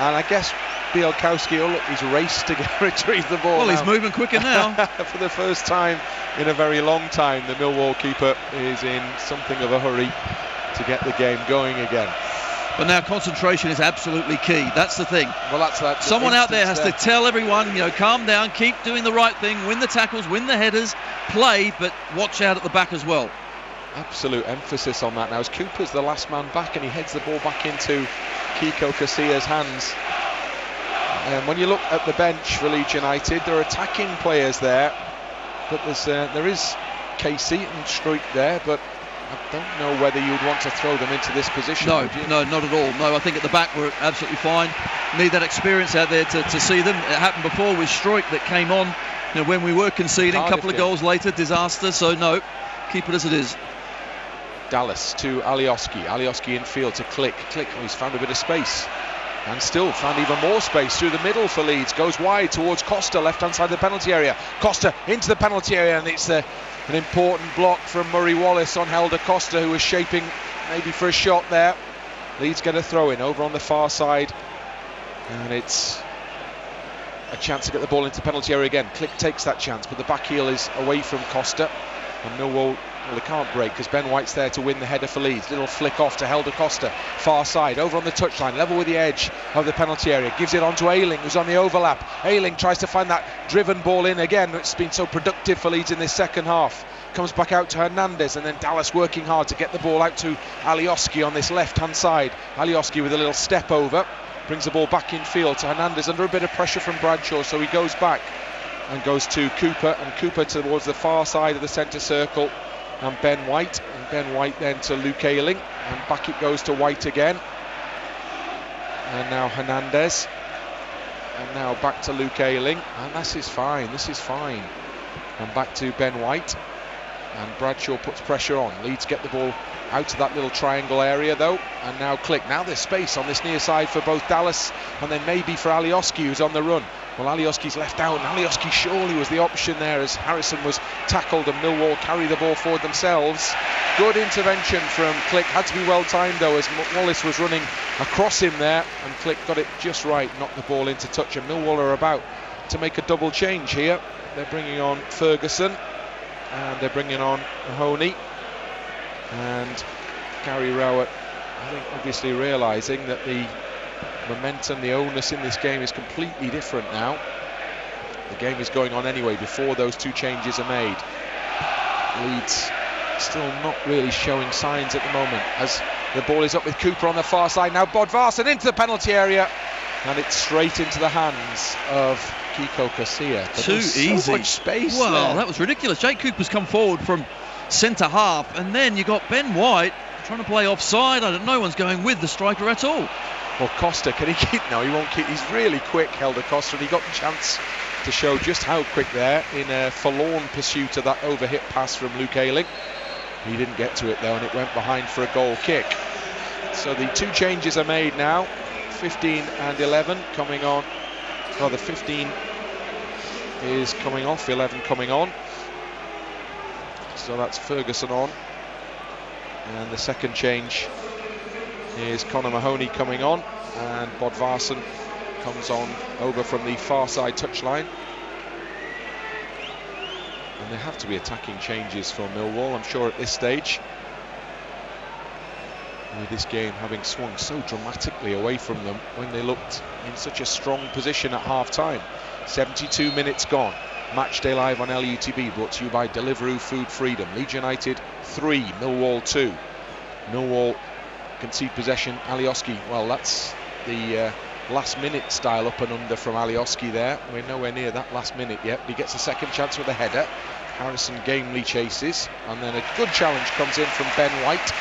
And I guess Bielkowski, oh look, he's raced to retrieve the ball. Well, now. He's moving quicker now. For the first time in a very long time, the Millwall keeper is in something of a hurry to get the game going again. But now concentration is absolutely key. That's the thing. Well, that's someone out there has to tell everyone, calm down, keep doing the right thing, win the tackles, win the headers, play, but watch out at the back as well. Absolute emphasis on that now, as Cooper's the last man back and he heads the ball back into Kiko Casilla's hands. And when you look at the bench for Leeds United, there are attacking players there, but there is Casey and Struijk there, but I don't know whether you'd want to throw them into this position. No, not at all. No, I think at the back we're absolutely fine. Need that experience out there to see them. It happened before with Struijk that came on when we were conceding. A couple of goals later, disaster. So no, keep it as it is. Dallas to Alioski. Alioski in field to Click. Oh, he's found a bit of space. And still found even more space through the middle for Leeds. Goes wide towards Costa, left-hand side of the penalty area. Costa into the penalty area, and it's an important block from Murray Wallace on Helder Costa, who was shaping maybe for a shot there. Leeds get a throw-in over on the far side, and it's a chance to get the ball into the penalty area again. Click takes that chance, but the back heel is away from Costa, and Millwall, well, they can't break because Ben White's there to win the header for Leeds. Little flick off to Helder Costa, far side, over on the touchline, level with the edge of the penalty area. Gives it on to Ayling, who's on the overlap. Ayling tries to find that driven ball in again. It's been so productive for Leeds in this second half. Comes back out to Hernandez, and then Dallas working hard to get the ball out to Alioski on this left-hand side. Alioski with a little step over, brings the ball back in field to Hernandez under a bit of pressure from Bradshaw, so he goes back and goes to Cooper, and Cooper towards the far side of the centre circle. And Ben White then to Luke Ayling, and back it goes to White again, and now Hernandez, and now back to Luke Ayling, and this is fine, and back to Ben White, and Bradshaw puts pressure on. Leeds get the ball out of that little triangle area though, and now Click. Now there's space on this near side for both Dallas and then maybe for Alioski, who's on the run. Well, Alioski's left out, and Alioski surely was the option there as Harrison was tackled and Millwall carry the ball forward themselves. Good intervention from Click, had to be well timed though, as Wallace was running across him there, and Click got it just right, knocked the ball into touch, and Millwall are about to make a double change here. They're bringing on Ferguson, and they're bringing on Mahoney, and Gary Rowett, I think obviously realising that the momentum, the onus in this game is completely different now. The game is going on anyway before those two changes are made. Leeds still not really showing signs at the moment as the ball is up with Cooper on the far side. Now Bodvarsson into the penalty area, and it's straight into the hands of Kiko Casilla. Too easy. So much space. Well, there. That was ridiculous. Jake Cooper's come forward from centre half, and then you got Ben White trying to play offside. No one's going with the striker at all. Well, Costa, can he keep? No, he won't keep. He's really quick, Helder Costa, and he got the chance to show just how quick there in a forlorn pursuit of that overhit pass from Luke Ayling. He didn't get to it though, and it went behind for a goal kick. So the two changes are made now. 15 and 11 coming on. Well, the 15 is coming off, 11 coming on. So that's Ferguson on. And the second change is Conor Mahoney coming on, and Bodvarsson comes on over from the far side touchline. And there have to be attacking changes for Millwall, I'm sure, at this stage, with this game having swung so dramatically away from them when they looked in such a strong position at half-time. 72 minutes gone. Matchday Live on LUTV, brought to you by Deliveroo Food Freedom. Leeds United 3, Millwall 2. Millwall concede possession. Alioski, well, that's the last minute style up and under from Alioski there. We're nowhere near that last minute yet. He gets a second chance with a header. Harrison gamely chases, and then a good challenge comes in from Ben White.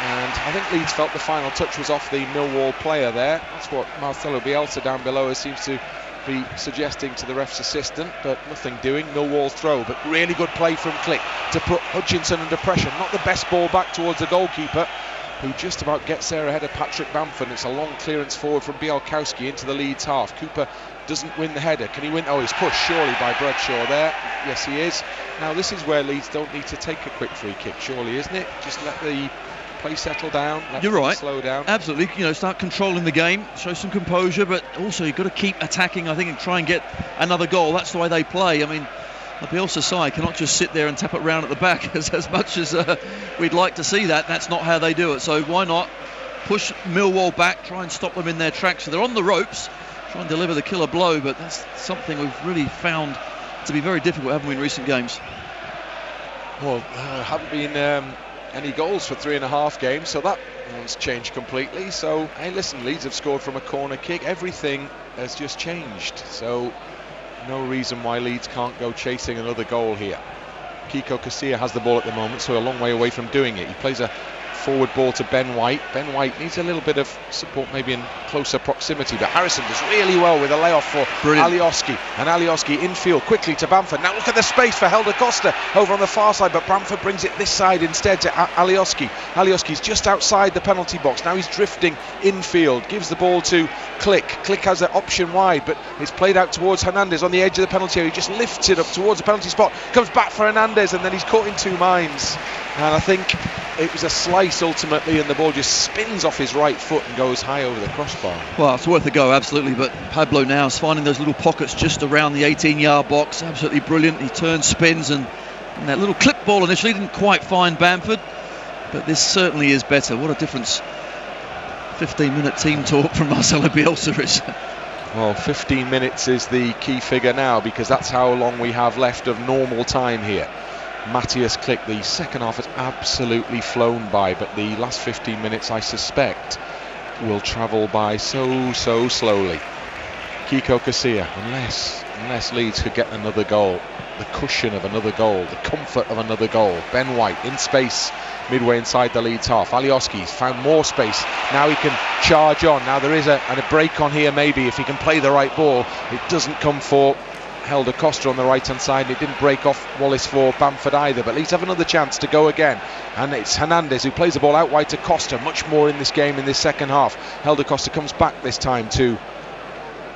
And I think Leeds felt the final touch was off the Millwall player there. That's what Marcelo Bielsa down below seems to be suggesting to the ref's assistant, but nothing doing. Millwall throw, but really good play from Click to put Hutchinson under pressure. Not the best ball back towards the goalkeeper, who just about gets there ahead of Patrick Bamford. It's a long clearance forward from Bielkowski into the Leeds half. Cooper doesn't win the header. Can he win? Oh, he's pushed surely by Bradshaw there. Yes, he is. Now this is where Leeds don't need to take a quick free kick, surely, isn't it? Just let the play settle down. You're right. Slow down. Absolutely. You know, start controlling the game, show some composure, but also you've got to keep attacking, I think, and try and get another goal. That's the way they play. I mean, the Bielsa side cannot just sit there and tap it round at the back as much as we'd like to see that. That's not how they do it. So why not push Millwall back, try and stop them in their tracks. So they're on the ropes, try and deliver the killer blow, but that's something we've really found to be very difficult, haven't we, in recent games? Well, haven't been any goals for 3.5 games, so that one's changed completely. So, hey, listen, Leeds have scored from a corner kick. Everything has just changed. So, no reason why Leeds can't go chasing another goal here. Kiko Casilla has the ball at the moment, so a long way away from doing it. He plays a forward ball to Ben White. Ben White needs a little bit of support, maybe in closer proximity, but Harrison does really well with a layoff for Alioski, and Alioski infield quickly to Bamford. Now look at the space for Helder Costa over on the far side, but Bamford brings it this side instead to Alioski. Alioski's just outside the penalty box. Now he's drifting infield, gives the ball to Click. Click has an option wide, but it's played out towards Hernandez on the edge of the penalty area. He just lifts it up towards the penalty spot, comes back for Hernandez, and then he's caught in two minds. And I think it was a slice ultimately, and the ball just spins off his right foot and goes high over the crossbar. Well, it's worth a go, absolutely, but Pablo now is finding those little pockets just around the 18-yard box. Absolutely brilliant. He turns, spins, and that little clip ball initially didn't quite find Bamford, but this certainly is better. What a difference 15-minute team talk from Marcelo Bielsa is. Well, 15 minutes is the key figure now, because that's how long we have left of normal time here. Matthias Click, the second half has absolutely flown by, but the last 15 minutes, I suspect, will travel by so slowly. Kiko Casilla, unless Leeds could get another goal, the cushion of another goal, the comfort of another goal. Ben White in space midway inside the Leeds half. Alioski's found more space. Now he can charge on. Now there is a break on here, maybe, if he can play the right ball. It doesn't come for Helder Costa on the right hand side. It didn't break off Wallace for Bamford either, but Leeds have another chance to go again, and it's Hernandez who plays the ball out wide to Costa. Much more in this game in this second half. Helder Costa comes back this time to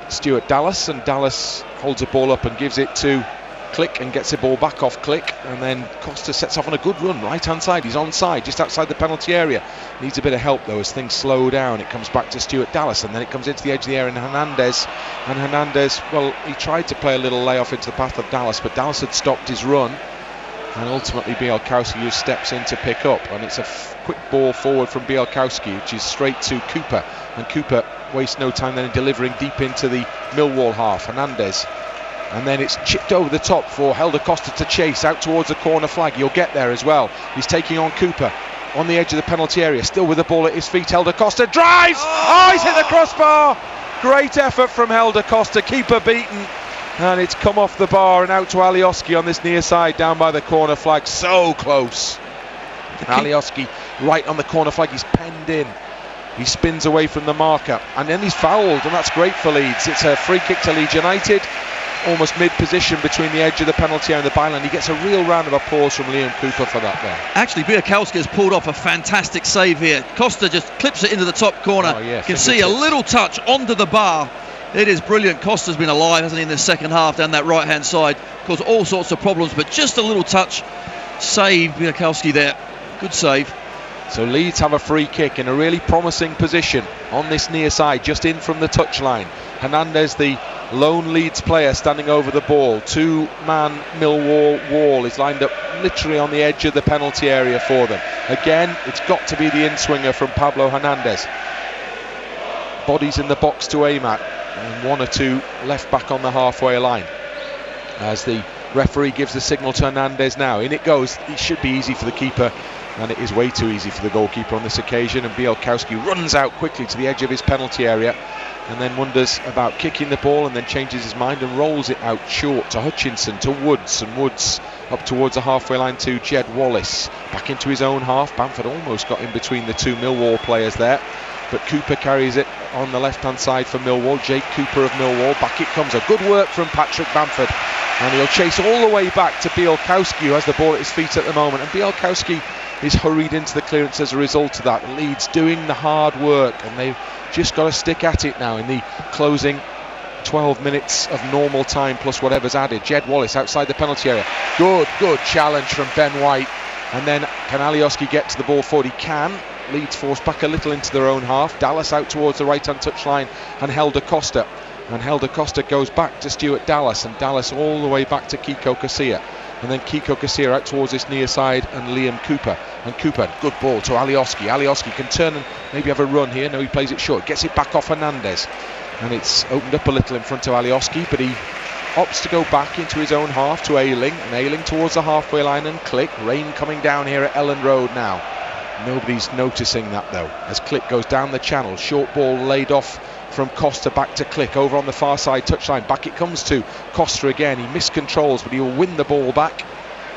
Stuart Dallas, and Dallas holds the ball up and gives it to Click and gets the ball back off Click, and then Costa sets off on a good run right hand side. He's onside just outside the penalty area. Needs a bit of help though as things slow down. It comes back to Stuart Dallas, and then it comes into the edge of the area, and Hernandez, well, he tried to play a little layoff into the path of Dallas, but Dallas had stopped his run, and ultimately Bielkowski who steps in to pick up, and it's a quick ball forward from Bielkowski, which is straight to Cooper, and Cooper wastes no time then in delivering deep into the Millwall half. Hernandez, and then it's chipped over the top for Helder Costa to chase out towards the corner flag. He'll get there as well. He's taking on Cooper on the edge of the penalty area, still with the ball at his feet. Helder Costa drives! Oh, he's hit the crossbar! Great effort from Helder Costa, keeper beaten, and it's come off the bar and out to Alioski on this near side down by the corner flag. So close. Alioski right on the corner flag, he's penned in. He spins away from the marker, and then he's fouled, and that's great for Leeds. It's a free kick to Leeds United, almost mid-position between the edge of the penalty area and the byline. He gets a real round of applause from Liam Cooper for that there. Actually, Bielkowski has pulled off a fantastic save here. Costa just clips it into the top corner. Oh, yeah, you can see a little touch onto the bar. It is brilliant. Costa's been alive, hasn't he, in the second half down that right-hand side. Caused all sorts of problems, but just a little touch. Save Bielkowski there. Good save. So Leeds have a free kick in a really promising position on this near side, just in from the touchline. Hernandez, the lone Leeds player, standing over the ball. Two-man Millwall wall is lined up literally on the edge of the penalty area for them. Again, it's got to be the in-swinger from Pablo Hernandez. Bodies in the box to aim at, and one or two left back on the halfway line. As the referee gives the signal to Hernandez now, in it goes. It should be easy for the keeper and it is way too easy for the goalkeeper on this occasion, and Bielkowski runs out quickly to the edge of his penalty area and then wonders about kicking the ball, and then changes his mind and rolls it out short to Hutchinson, to Woods, and Woods up towards the halfway line to Jed Wallace, back into his own half. Bamford almost got in between the two Millwall players there, but Cooper carries it on the left hand side for Millwall. Jake Cooper of Millwall, back it comes. A good work from Patrick Bamford, and he'll chase all the way back to Bielkowski, who has the ball at his feet at the moment, and Bielkowski is hurried into the clearance as a result of that. Leeds doing the hard work, and they've just got to stick at it now in the closing 12 minutes of normal time plus whatever's added. Jed Wallace outside the penalty area. Good challenge from Ben White, and then can Alioski get to the ball forward? He can. Leeds forced back a little into their own half. Dallas out towards the right hand touchline, and Helder Costa. And Helder Costa goes back to Stuart Dallas, and Dallas all the way back to Kiko Casilla. And then Kiko Casilla out towards this near side, and Liam Cooper. And Cooper, good ball to Alioski. Alioski can turn and maybe have a run here. No, he plays it short. Gets it back off Hernandez. And it's opened up a little in front of Alioski, but he opts to go back into his own half to Ayling. And Ayling towards the halfway line, and Click. Rain coming down here at Ellen Road now. Nobody's noticing that though, as Click goes down the channel. Short ball laid off from Costa back to Click over on the far side touchline. Back it comes to Costa again. He miscontrols, but he will win the ball back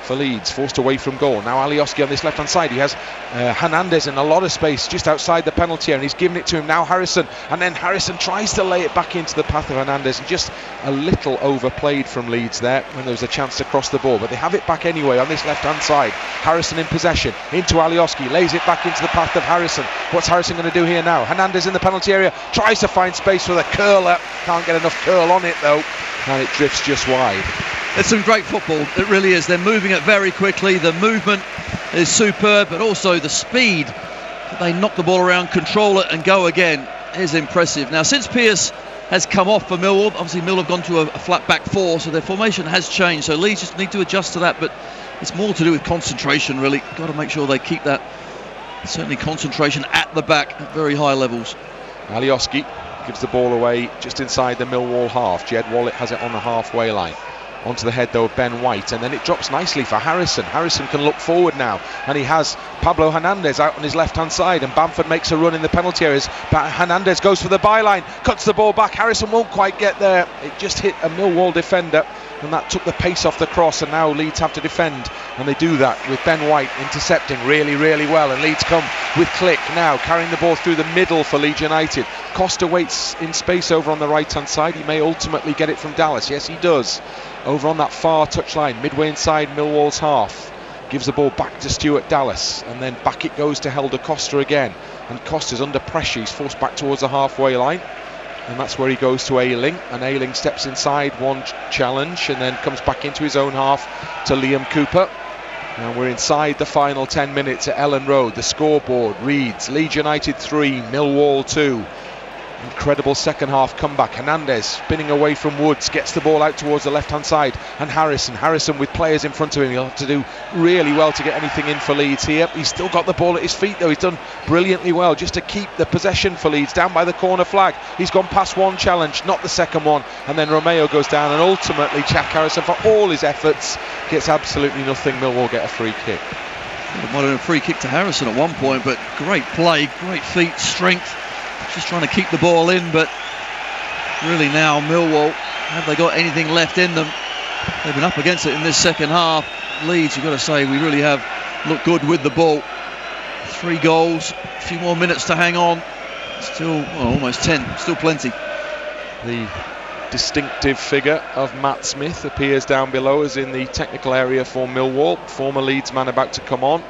for Leeds, forced away from goal. Now Alioski on this left hand side. He has Hernandez in a lot of space just outside the penalty area, and he's giving it to him now. Harrison, and then Harrison tries to lay it back into the path of Hernandez, and just a little overplayed from Leeds there when there was a chance to cross the ball, but they have it back anyway on this left hand side. Harrison in possession, into Alioski, lays it back into the path of Harrison. What's Harrison going to do here now? Hernandez in the penalty area, tries to find space with a curler, can't get enough curl on it though, and it drifts just wide. It's some great football, it really is. They're moving it very quickly, the movement is superb, but also the speed. They knock the ball around, control it and go again is impressive. Now since Pearce has come off for Millwall, obviously Millwall have gone to a flat back four, so their formation has changed, so Leeds just need to adjust to that, but it's more to do with concentration really. Got to make sure they keep that, certainly concentration at the back at very high levels. Alioski gives the ball away just inside the Millwall half. Jed Wallace has it on the halfway line. Onto the head though of Ben White, and then it drops nicely for Harrison. Harrison can look forward now, and he has Pablo Hernandez out on his left hand side, and Bamford makes a run in the penalty areas, but Hernandez goes for the byline, cuts the ball back. Harrison won't quite get there, it just hit a Millwall defender, and that took the pace off the cross, and now Leeds have to defend, and they do that with Ben White intercepting really well, and Leeds come with Click now carrying the ball through the middle for Leeds United. Costa waits in space over on the right hand side. He may ultimately get it from Dallas, yes he does, over on that far touchline midway inside Millwall's half. Gives the ball back to Stuart Dallas, and then back it goes to Helder Costa again, and Costa's under pressure, he's forced back towards the halfway line, and that's where he goes to Ayling, and Ayling steps inside one challenge and then comes back into his own half to Liam Cooper. And we're inside the final 10 minutes at Ellen Road. The scoreboard reads Leeds United 3, Millwall 2. Incredible second half comeback. Hernandez spinning away from Woods, gets the ball out towards the left hand side, and Harrison with players in front of him. He'll have to do really well to get anything in for Leeds here. He's still got the ball at his feet though. He's done brilliantly well just to keep the possession for Leeds down by the corner flag. He's gone past one challenge, not the second one, and then Romeo goes down, and ultimately Jack Harrison, for all his efforts, gets absolutely nothing. Millwall get a free kick. Might have been a free kick to Harrison at one point, but great play, great feet, strength, just trying to keep the ball in. But really now Millwall, have they got anything left in them? They've been up against it in this second half. Leeds, you've got to say, we really have looked good with the ball. 3 goals, a few more minutes to hang on, still almost 10, still plenty. The distinctive figure of Matt Smith appears down below as in the technical area for Millwall. Former Leeds man about to come on.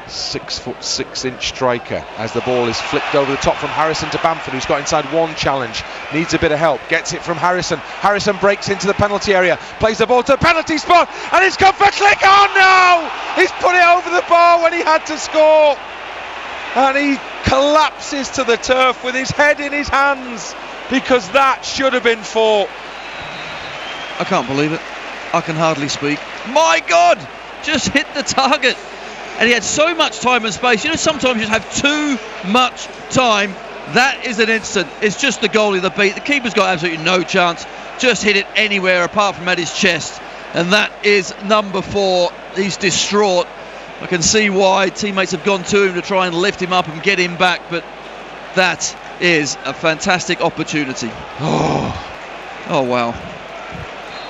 6'6" striker, as the ball is flicked over the top from Harrison to Bamford, who's got inside one challenge, needs a bit of help, gets it from Harrison. Harrison breaks into the penalty area, plays the ball to the penalty spot, and it's come for Click. Oh no! He's put it over the bar when he had to score, and he collapses to the turf with his head in his hands, because that should have been 4. I can't believe it. I can hardly speak. My God! Just hit the target. And he had so much time and space. You know, sometimes you just have too much time. That is an instant. It's just the goalie that beat. The keeper's got absolutely no chance. Just hit it anywhere apart from at his chest. And that is number 4. He's distraught. I can see why teammates have gone to him to try and lift him up and get him back, but that is a fantastic opportunity. Oh wow.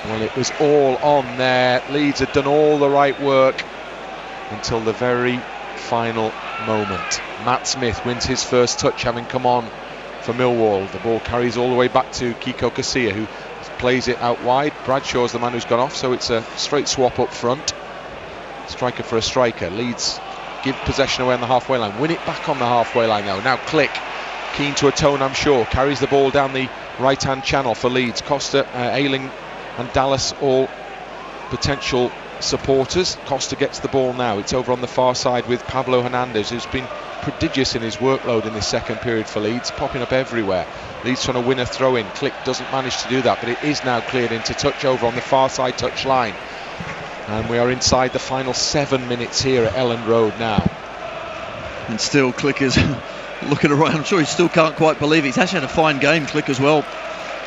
Well, it was all on there. Leeds had done all the right work until the very final moment. Matt Smith wins his first touch, having come on for Millwall. The ball carries all the way back to Kiko Casilla, who plays it out wide. Bradshaw's the man who's gone off, so it's a straight swap up front. Striker for a striker. Leeds give possession away on the halfway line. Win it back on the halfway line now. Now Click, keen to atone, I'm sure. Carries the ball down the right-hand channel for Leeds. Costa, Ayling and Dallas all potential supporters. Costa gets the ball now. It's over on the far side with Pablo Hernandez, who's been prodigious in his workload in this second period for Leeds, popping up everywhere. Leeds trying to win a throw-in. Click doesn't manage to do that, but it is now cleared into touch over on the far side touch line. And we are inside the final 7 minutes here at Elland Road now. And still Click is looking around. I'm sure he still can't quite believe it. He's actually had a fine game, Click, as well.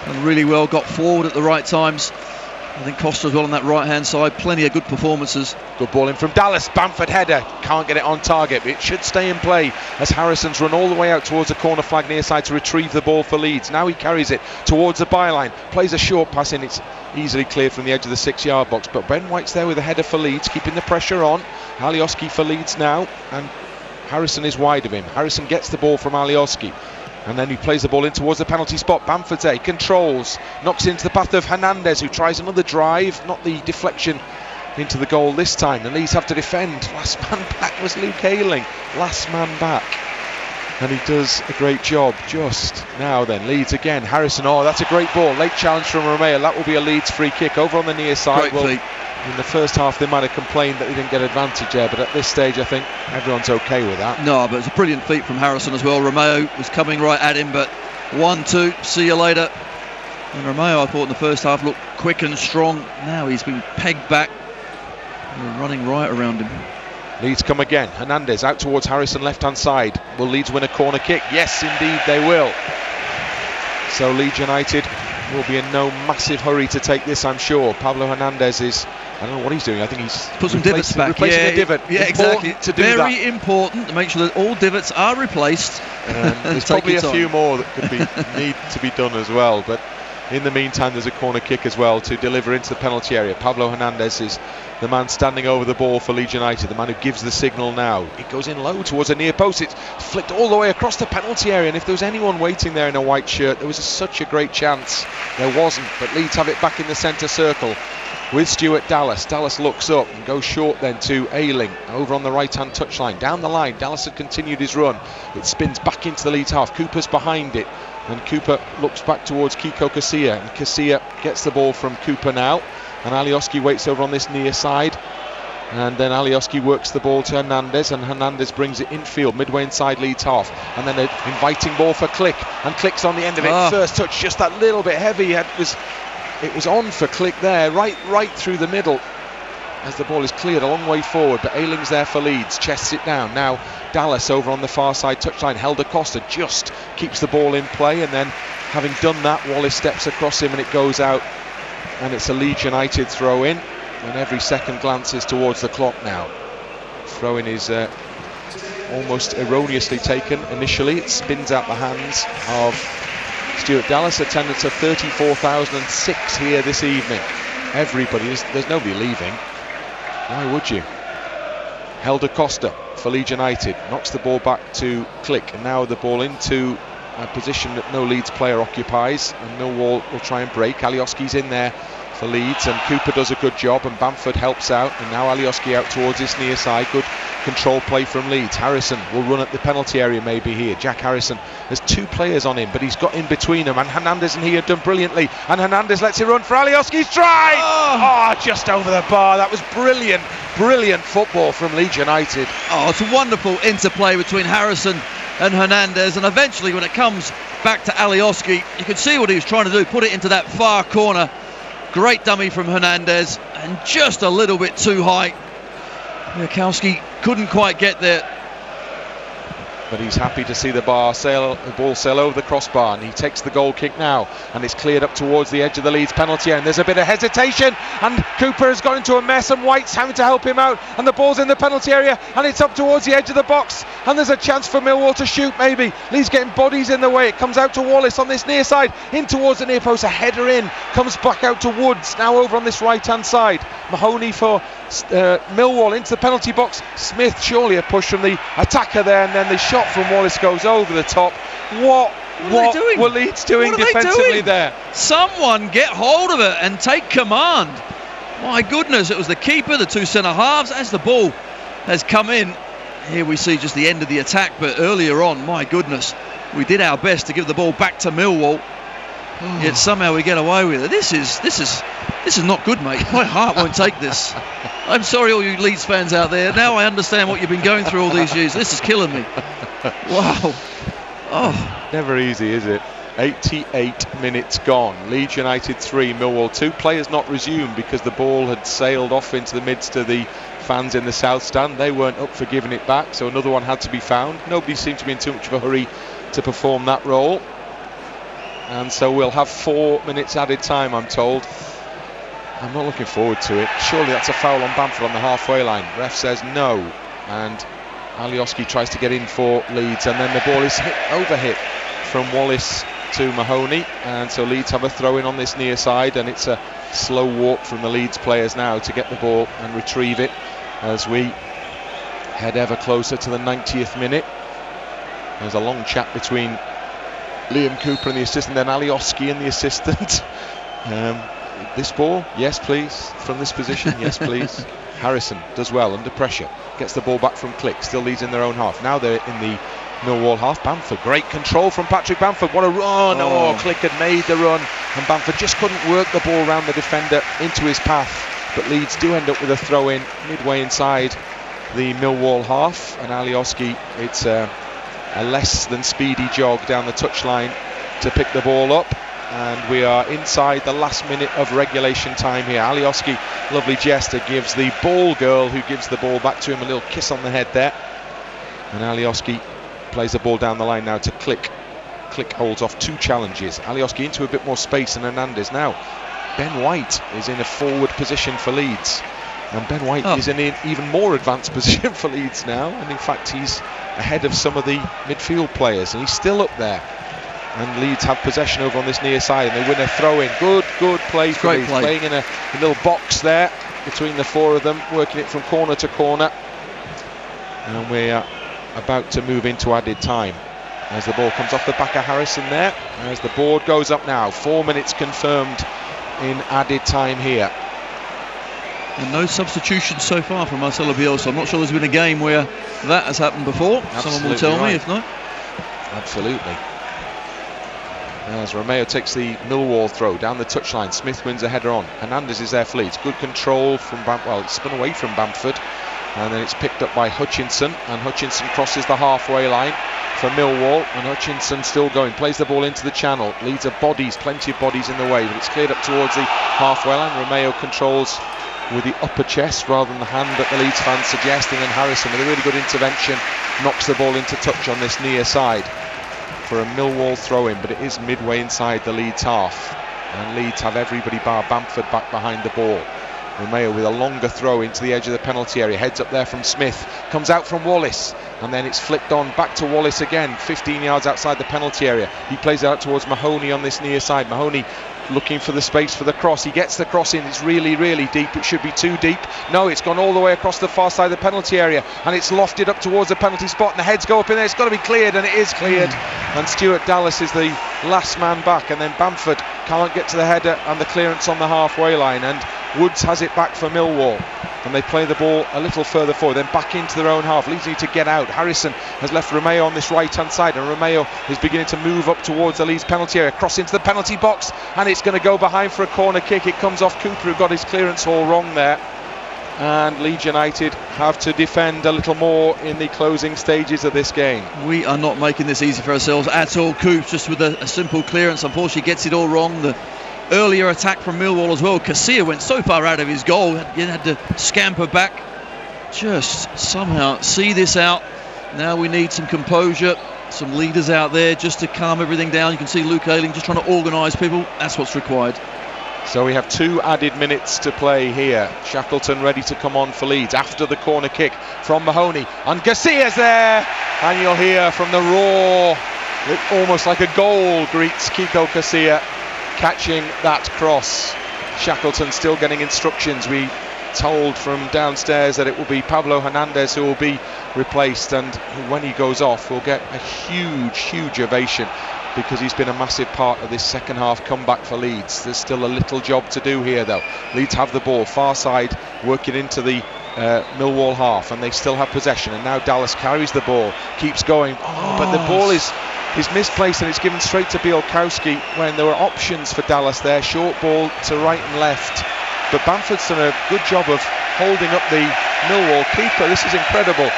And really well, got forward at the right times. I think Costa as well on that right-hand side. Plenty of good performances. Good ball in from Dallas. Bamford header. Can't get it on target, but it should stay in play as Harrison's run all the way out towards the corner flag near side to retrieve the ball for Leeds. Now he carries it towards the byline. Plays a short pass in. It's easily cleared from the edge of the 6-yard box. But Ben White's there with a header for Leeds, keeping the pressure on. Alioski for Leeds now. And Harrison is wide of him. Harrison gets the ball from Alioski. And then he plays the ball in towards the penalty spot. Bamford's there, controls, knocks into the path of Hernandez, who tries another drive, not the deflection into the goal this time. The Leeds have to defend. Last man back was Luke Ayling. Last man back. And he does a great job. Just now then, Leeds again. Harrison, oh, that's a great ball. Late challenge from Romeo. That will be a Leeds free kick over on the near side. Great feet. In the first half, they might have complained that they didn't get advantage there, but at this stage, I think everyone's okay with that. No, but it's a brilliant feat from Harrison as well. Romeo was coming right at him, but 1-2, see you later. And Romeo, I thought in the first half, looked quick and strong. Now he's been pegged back. They're running right around him. Leeds come again. Hernandez out towards Harrison, left-hand side. Will Leeds win a corner kick? Yes, indeed, they will. So Leeds United will be in no massive hurry to take this, I'm sure. Pablo Hernandez is, I don't know what he's doing. I think he's put some divots back. Replacing a divot. Yeah, exactly. To do Very that. important to make sure that all divots are replaced. There's probably a few more that could need to be done as well. But in the meantime, there's a corner kick as well to deliver into the penalty area. Pablo Hernandez is the man standing over the ball for Leeds United, the man who gives the signal now. It goes in low towards a near post. It's flicked all the way across the penalty area, and if there was anyone waiting there in a white shirt, there was such a great chance. There wasn't, but Leeds have it back in the centre circle with Stuart Dallas. Dallas looks up and goes short then to Ayling over on the right-hand touchline. Down the line, Dallas had continued his run. It spins back into the Leeds half. Cooper's behind it, and Cooper looks back towards Kiko Casilla, and Casilla gets the ball from Cooper now. And Alioski waits over on this near side, and then Alioski works the ball to Hernandez, and Hernandez brings it infield midway inside Leeds half, and then an inviting ball for Click, and Click's on the end of it. First touch just that little bit heavy. It was on for Click there, right through the middle as the ball is cleared a long way forward, but Ayling's there for Leeds, chests it down. Now Dallas over on the far side touchline. Helder Costa just keeps the ball in play, and then having done that, Wallace steps across him and it goes out. And it's a Leeds United throw-in, and every second glance is towards the clock now. Throw-in is almost erroneously taken initially. It spins out the hands of Stuart Dallas. Attendance of 34,006 here this evening. Everybody, there's nobody leaving. Why would you? Helder Costa for Leeds United knocks the ball back to Click, and now the ball into a position that no Leeds player occupies, and Millwall will try and break. Alioski's in there for Leeds, and Cooper does a good job, and Bamford helps out, and now Alioski out towards his near side. Good control play from Leeds. Harrison will run at the penalty area maybe here. Jack Harrison, there's two players on him, but he's got in between them, and Hernandez and he have done brilliantly, and Hernandez lets it run for Alioski's try. Oh, just over the bar. That was brilliant football from Leeds United. Oh, it's a wonderful interplay between Harrison and Hernandez, and eventually when it comes back to Alioski, you can see what he was trying to do, put it into that far corner. Great dummy from Hernandez, and just a little bit too high. Wiakowski couldn't quite get there. but he's happy to see the ball sail over the crossbar, and he takes the goal kick now, and it's cleared up towards the edge of the Leeds penalty area, and there's a bit of hesitation, and Cooper has got into a mess, and White's having to help him out, and the ball's in the penalty area, and it's up towards the edge of the box, and there's a chance for Millwall to shoot maybe. Leeds getting bodies in the way. It comes out to Wallace on this near side, in towards the near post, a header in, comes back out to Woods, now over on this right hand side. Mahoney for Millwall into the penalty box. Smith, surely a push from the attacker there, and then the shot from Wallace goes over the top. What were Leeds doing defensively there? Someone get hold of it and take command. My goodness, it was the keeper, the two centre halves. As the ball has come in, here we see just the end of the attack, but earlier on, my goodness, we did our best to give the ball back to Millwall. Yet somehow we get away with it. This is not good, mate. My heart won't take this. I'm sorry, all you Leeds fans out there. Now I understand what you've been going through all these years. This is killing me. Wow. Oh, never easy, is it? 88 minutes gone. Leeds United 3, Millwall 2. Players not resumed because the ball had sailed off into the midst of the fans in the south stand. They weren't up for giving it back, so another one had to be found. Nobody seemed to be in too much of a hurry to perform that role. And so we'll have 4 minutes added time, I'm told. I'm not looking forward to it. Surely that's a foul on Bamford on the halfway line. Ref says no, and Alioski tries to get in for Leeds, and then the ball is overhit from Wallace to Mahoney, and so Leeds have a throw in on this near side, and it's a slow walk from the Leeds players now to get the ball and retrieve it as we head ever closer to the 90th minute. There's a long chat between Liam Cooper and the assistant, then Alioski and the assistant. This ball, yes please, from this position, yes please. Harrison does well under pressure, gets the ball back from Click, still leads in their own half. Now they're in the Millwall half. Bamford, great control from Patrick Bamford, what a run. Click had made the run, and Bamford just couldn't work the ball around the defender into his path, but Leeds do end up with a throw in midway inside the Millwall half, and Alioski, it's a less than speedy jog down the touchline to pick the ball up, and we are inside the last minute of regulation time here. Alioski, lovely gesture, gives the ball girl who gives the ball back to him a little kiss on the head there, and Alioski plays the ball down the line now to Click. Click holds off two challenges. Alioski into a bit more space, and Hernandez now. Ben White is in a forward position for Leeds, and Ben White is in an even more advanced position for Leeds now, and in fact he's ahead of some of the midfield players, and he's still up there. And Leeds have possession over on this near side, and they win a throw in. Good play for Leeds, playing in a little box there between the four of them, working it from corner to corner. And we are about to move into added time as the ball comes off the back of Harrison there, as the board goes up now. 4 minutes confirmed in added time here. And no substitutions so far from Marcelo Bielsa. I'm not sure there's been a game where that has happened before. Absolutely. Someone will tell me if not. Absolutely. As Romeo takes the Millwall throw down the touchline, Smith wins a header on. Hernandez is there for Leeds. Good control from well, it's spun away from Bamford, and then it's picked up by Hutchinson, and Hutchinson crosses the halfway line for Millwall, and Hutchinson still going, plays the ball into the channel. Leeds are bodies, plenty of bodies in the way, but it's cleared up towards the halfway line. Romeo controls with the upper chest rather than the hand that the Leeds fans suggesting, and Harrison with a really good intervention knocks the ball into touch on this near side for a Millwall throw-in, but it is midway inside the Leeds half, and Leeds have everybody bar Bamford back behind the ball. Romeo with a longer throw into the edge of the penalty area, heads up there from Smith, comes out from Wallace, and then it's flicked on back to Wallace again, 15 yards outside the penalty area. He plays it out towards Mahoney on this near side. Mahoney looking for the space for the cross. He gets the cross in. It's really deep. It should be too deep. No, it's gone all the way across the far side of the penalty area, and it's lofted up towards the penalty spot, and the heads go up in there. It's got to be cleared, and it is cleared. And Stuart Dallas is the last man back, and then Bamford can't get to the header and the clearance on the halfway line, and Woods has it back for Millwall, and they play the ball a little further forward, then back into their own half. Leeds need to get out. Harrison has left Romeo on this right hand side, and Romeo is beginning to move up towards the Leeds penalty area, cross into the penalty box, and it's going to go behind for a corner kick. It comes off Cooper, who got his clearance all wrong there, and Leeds United have to defend a little more in the closing stages of this game. We are not making this easy for ourselves at all. Coops just with a simple clearance, unfortunately gets it all wrong. The earlier attack from Millwall as well, Casilla went so far out of his goal, he had to scamper back. Just somehow see this out. Now we need some composure, some leaders out there just to calm everything down. You can see Luke Ayling just trying to organise people. That's what's required. So we have 2 added minutes to play here. Shackleton ready to come on for Leeds after the corner kick from Mahoney. And Garcia's there. And you'll hear from the roar, almost like a goal greets Kiko Garcia catching that cross. Shackleton still getting instructions. We told from downstairs that it will be Pablo Hernandez who will be replaced, and when he goes off we'll get a huge ovation, because he's been a massive part of this second half comeback for Leeds. There's still a little job to do here though. Leeds have the ball far side, working into the Millwall half, and they still have possession, and now Dallas carries the ball, keeps going, but the ball is misplaced and it's given straight to Bielkowski when there were options for Dallas there, short ball to right and left, but Bamford's done a good job of holding up the Millwall keeper. This is incredible.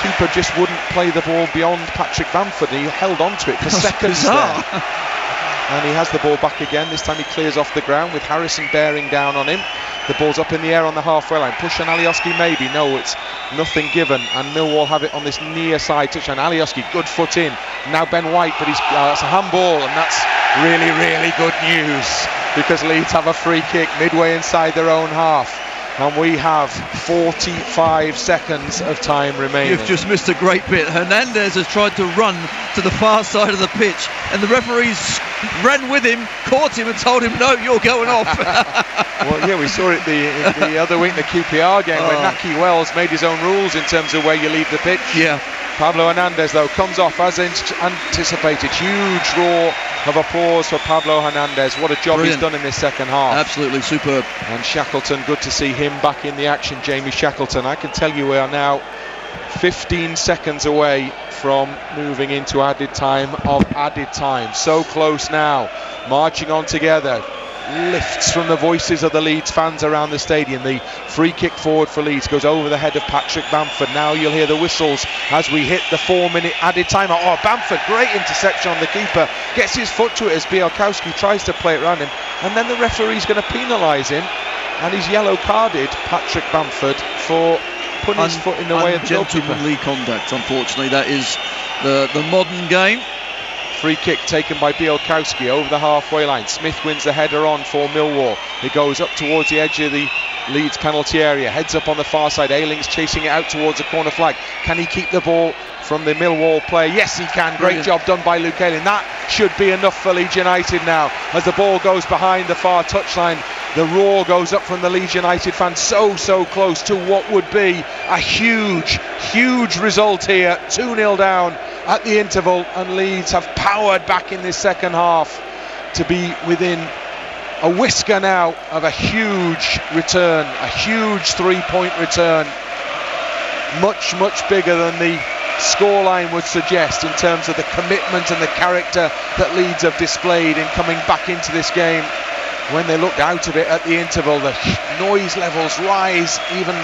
Keeper just wouldn't play the ball beyond Patrick Bamford. He held on to it for seconds there. And he has the ball back again. This time he clears off the ground with Harrison bearing down on him. The ball's up in the air on the halfway line. Push on Alioski maybe. No, it's nothing given. And Millwall have it on this near side touch. And Alioski, good foot in. Now Ben White, but that's a handball. And that's really good news, because Leeds have a free kick midway inside their own half. And we have 45 seconds of time remaining. You've just missed a great bit. Hernandez has tried to run to the far side of the pitch, and the referees ran with him, caught him and told him, no, you're going off. Well, yeah, we saw it the other week in the QPR game where Naki Wells made his own rules in terms of where you leave the pitch. Yeah. Pablo Hernandez, though, comes off as anticipated. Huge roar of applause for Pablo Hernandez. What a job he's done in this second half. Absolutely superb. And Shackleton, good to see him back in the action. Jamie Shackleton. I can tell you we are now 15 seconds away from moving into added time of added time. So close now. Marching on together. Lifts from the voices of the Leeds fans around the stadium. The free kick forward for Leeds goes over the head of Patrick Bamford. Now you'll hear the whistles as we hit the 4-minute added time. Oh, Bamford, great interception on the keeper. Gets his foot to it as Bielkowski tries to play it around him. And then the referee's going to penalise him. And he's yellow carded Patrick Bamford for putting his foot in the way of the goalkeeper. Ungentlemanly conduct, unfortunately. That is the modern game. Free kick taken by Bielkowski over the halfway line. Smith wins the header on for Millwall. It goes up towards the edge of the Leeds penalty area. Heads up on the far side. Ayling's chasing it out towards the corner flag. Can he keep the ball from the Millwall player? Yes, he can. Great job done by Luke Ayling. That should be enough for Leeds United now. As the ball goes behind the far touchline, the roar goes up from the Leeds United fans. So close to what would be a huge result here. 2-0 down at the interval, and Leeds have powered back in this second half to be within a whisker now of a huge return, a huge 3-point return, much bigger than the scoreline would suggest in terms of the commitment and the character that Leeds have displayed in coming back into this game. When they looked out of it at the interval, the noise levels rise even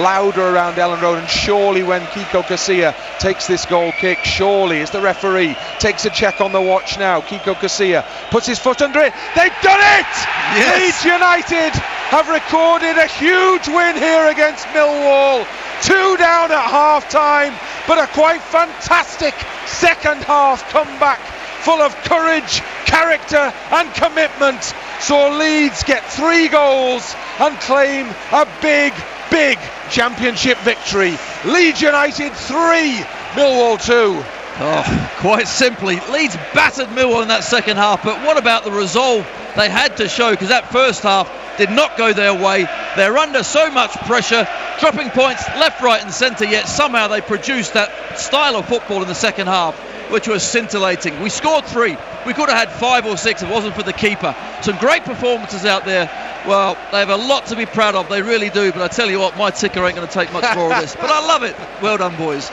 louder around Ellen Road, and surely when Kiko Garcia takes this goal kick, surely as the referee takes a check on the watch now, Kiko Garcia puts his foot under it. They've done it! Yes. Leeds United have recorded a huge win here against Millwall. 2 down at half-time, but a quite fantastic second half comeback full of courage, character and commitment. So Leeds get 3 goals and claim a big championship victory. Leeds United 3, Millwall 2. Oh, quite simply, Leeds battered Millwall in that second half, but what about the resolve they had to show? Because that first half did not go their way. They're under so much pressure, dropping points left, right and centre, yet somehow they produced that style of football in the second half, which was scintillating. We scored 3. We could have had 5 or 6 if it wasn't for the keeper. Some great performances out there. Well, they have a lot to be proud of, they really do, but I tell you what, my ticker ain't going to take much more of this. But I love it. Well done, boys.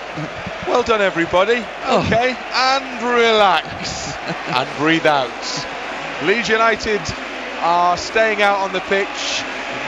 Well done, everybody. Okay, and relax and breathe out. Leeds United are staying out on the pitch.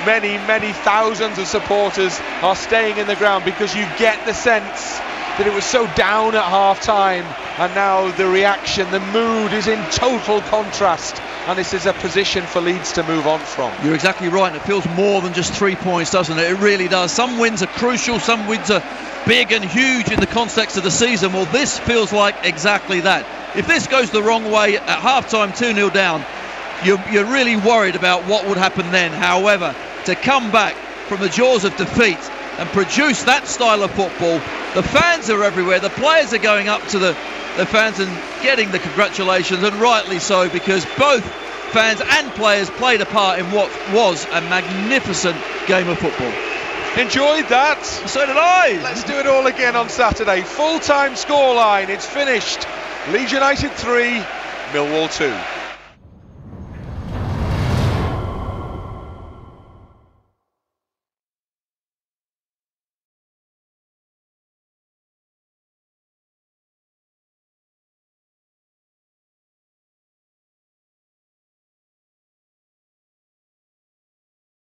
Many thousands of supporters are staying in the ground, because you get the sense that it was so down at half time, and now the reaction, the mood is in total contrast and this is a position for Leeds to move on from. You're exactly right, and it feels more than just 3 points, doesn't it? It really does. Some wins are crucial, some wins are big and huge in the context of the season. Well, this feels like exactly that. If this goes the wrong way at half-time, 2-0 down, you're really worried about what would happen then. However, to come back from the jaws of defeat and produce that style of football, the fans are everywhere, the players are going up to the fans and getting the congratulations, and rightly so, because both fans and players played a part in what was a magnificent game of football. Enjoyed that. So did I. Let's do it all again on Saturday. Full-time scoreline, it's finished. Leeds United 3, Millwall 2.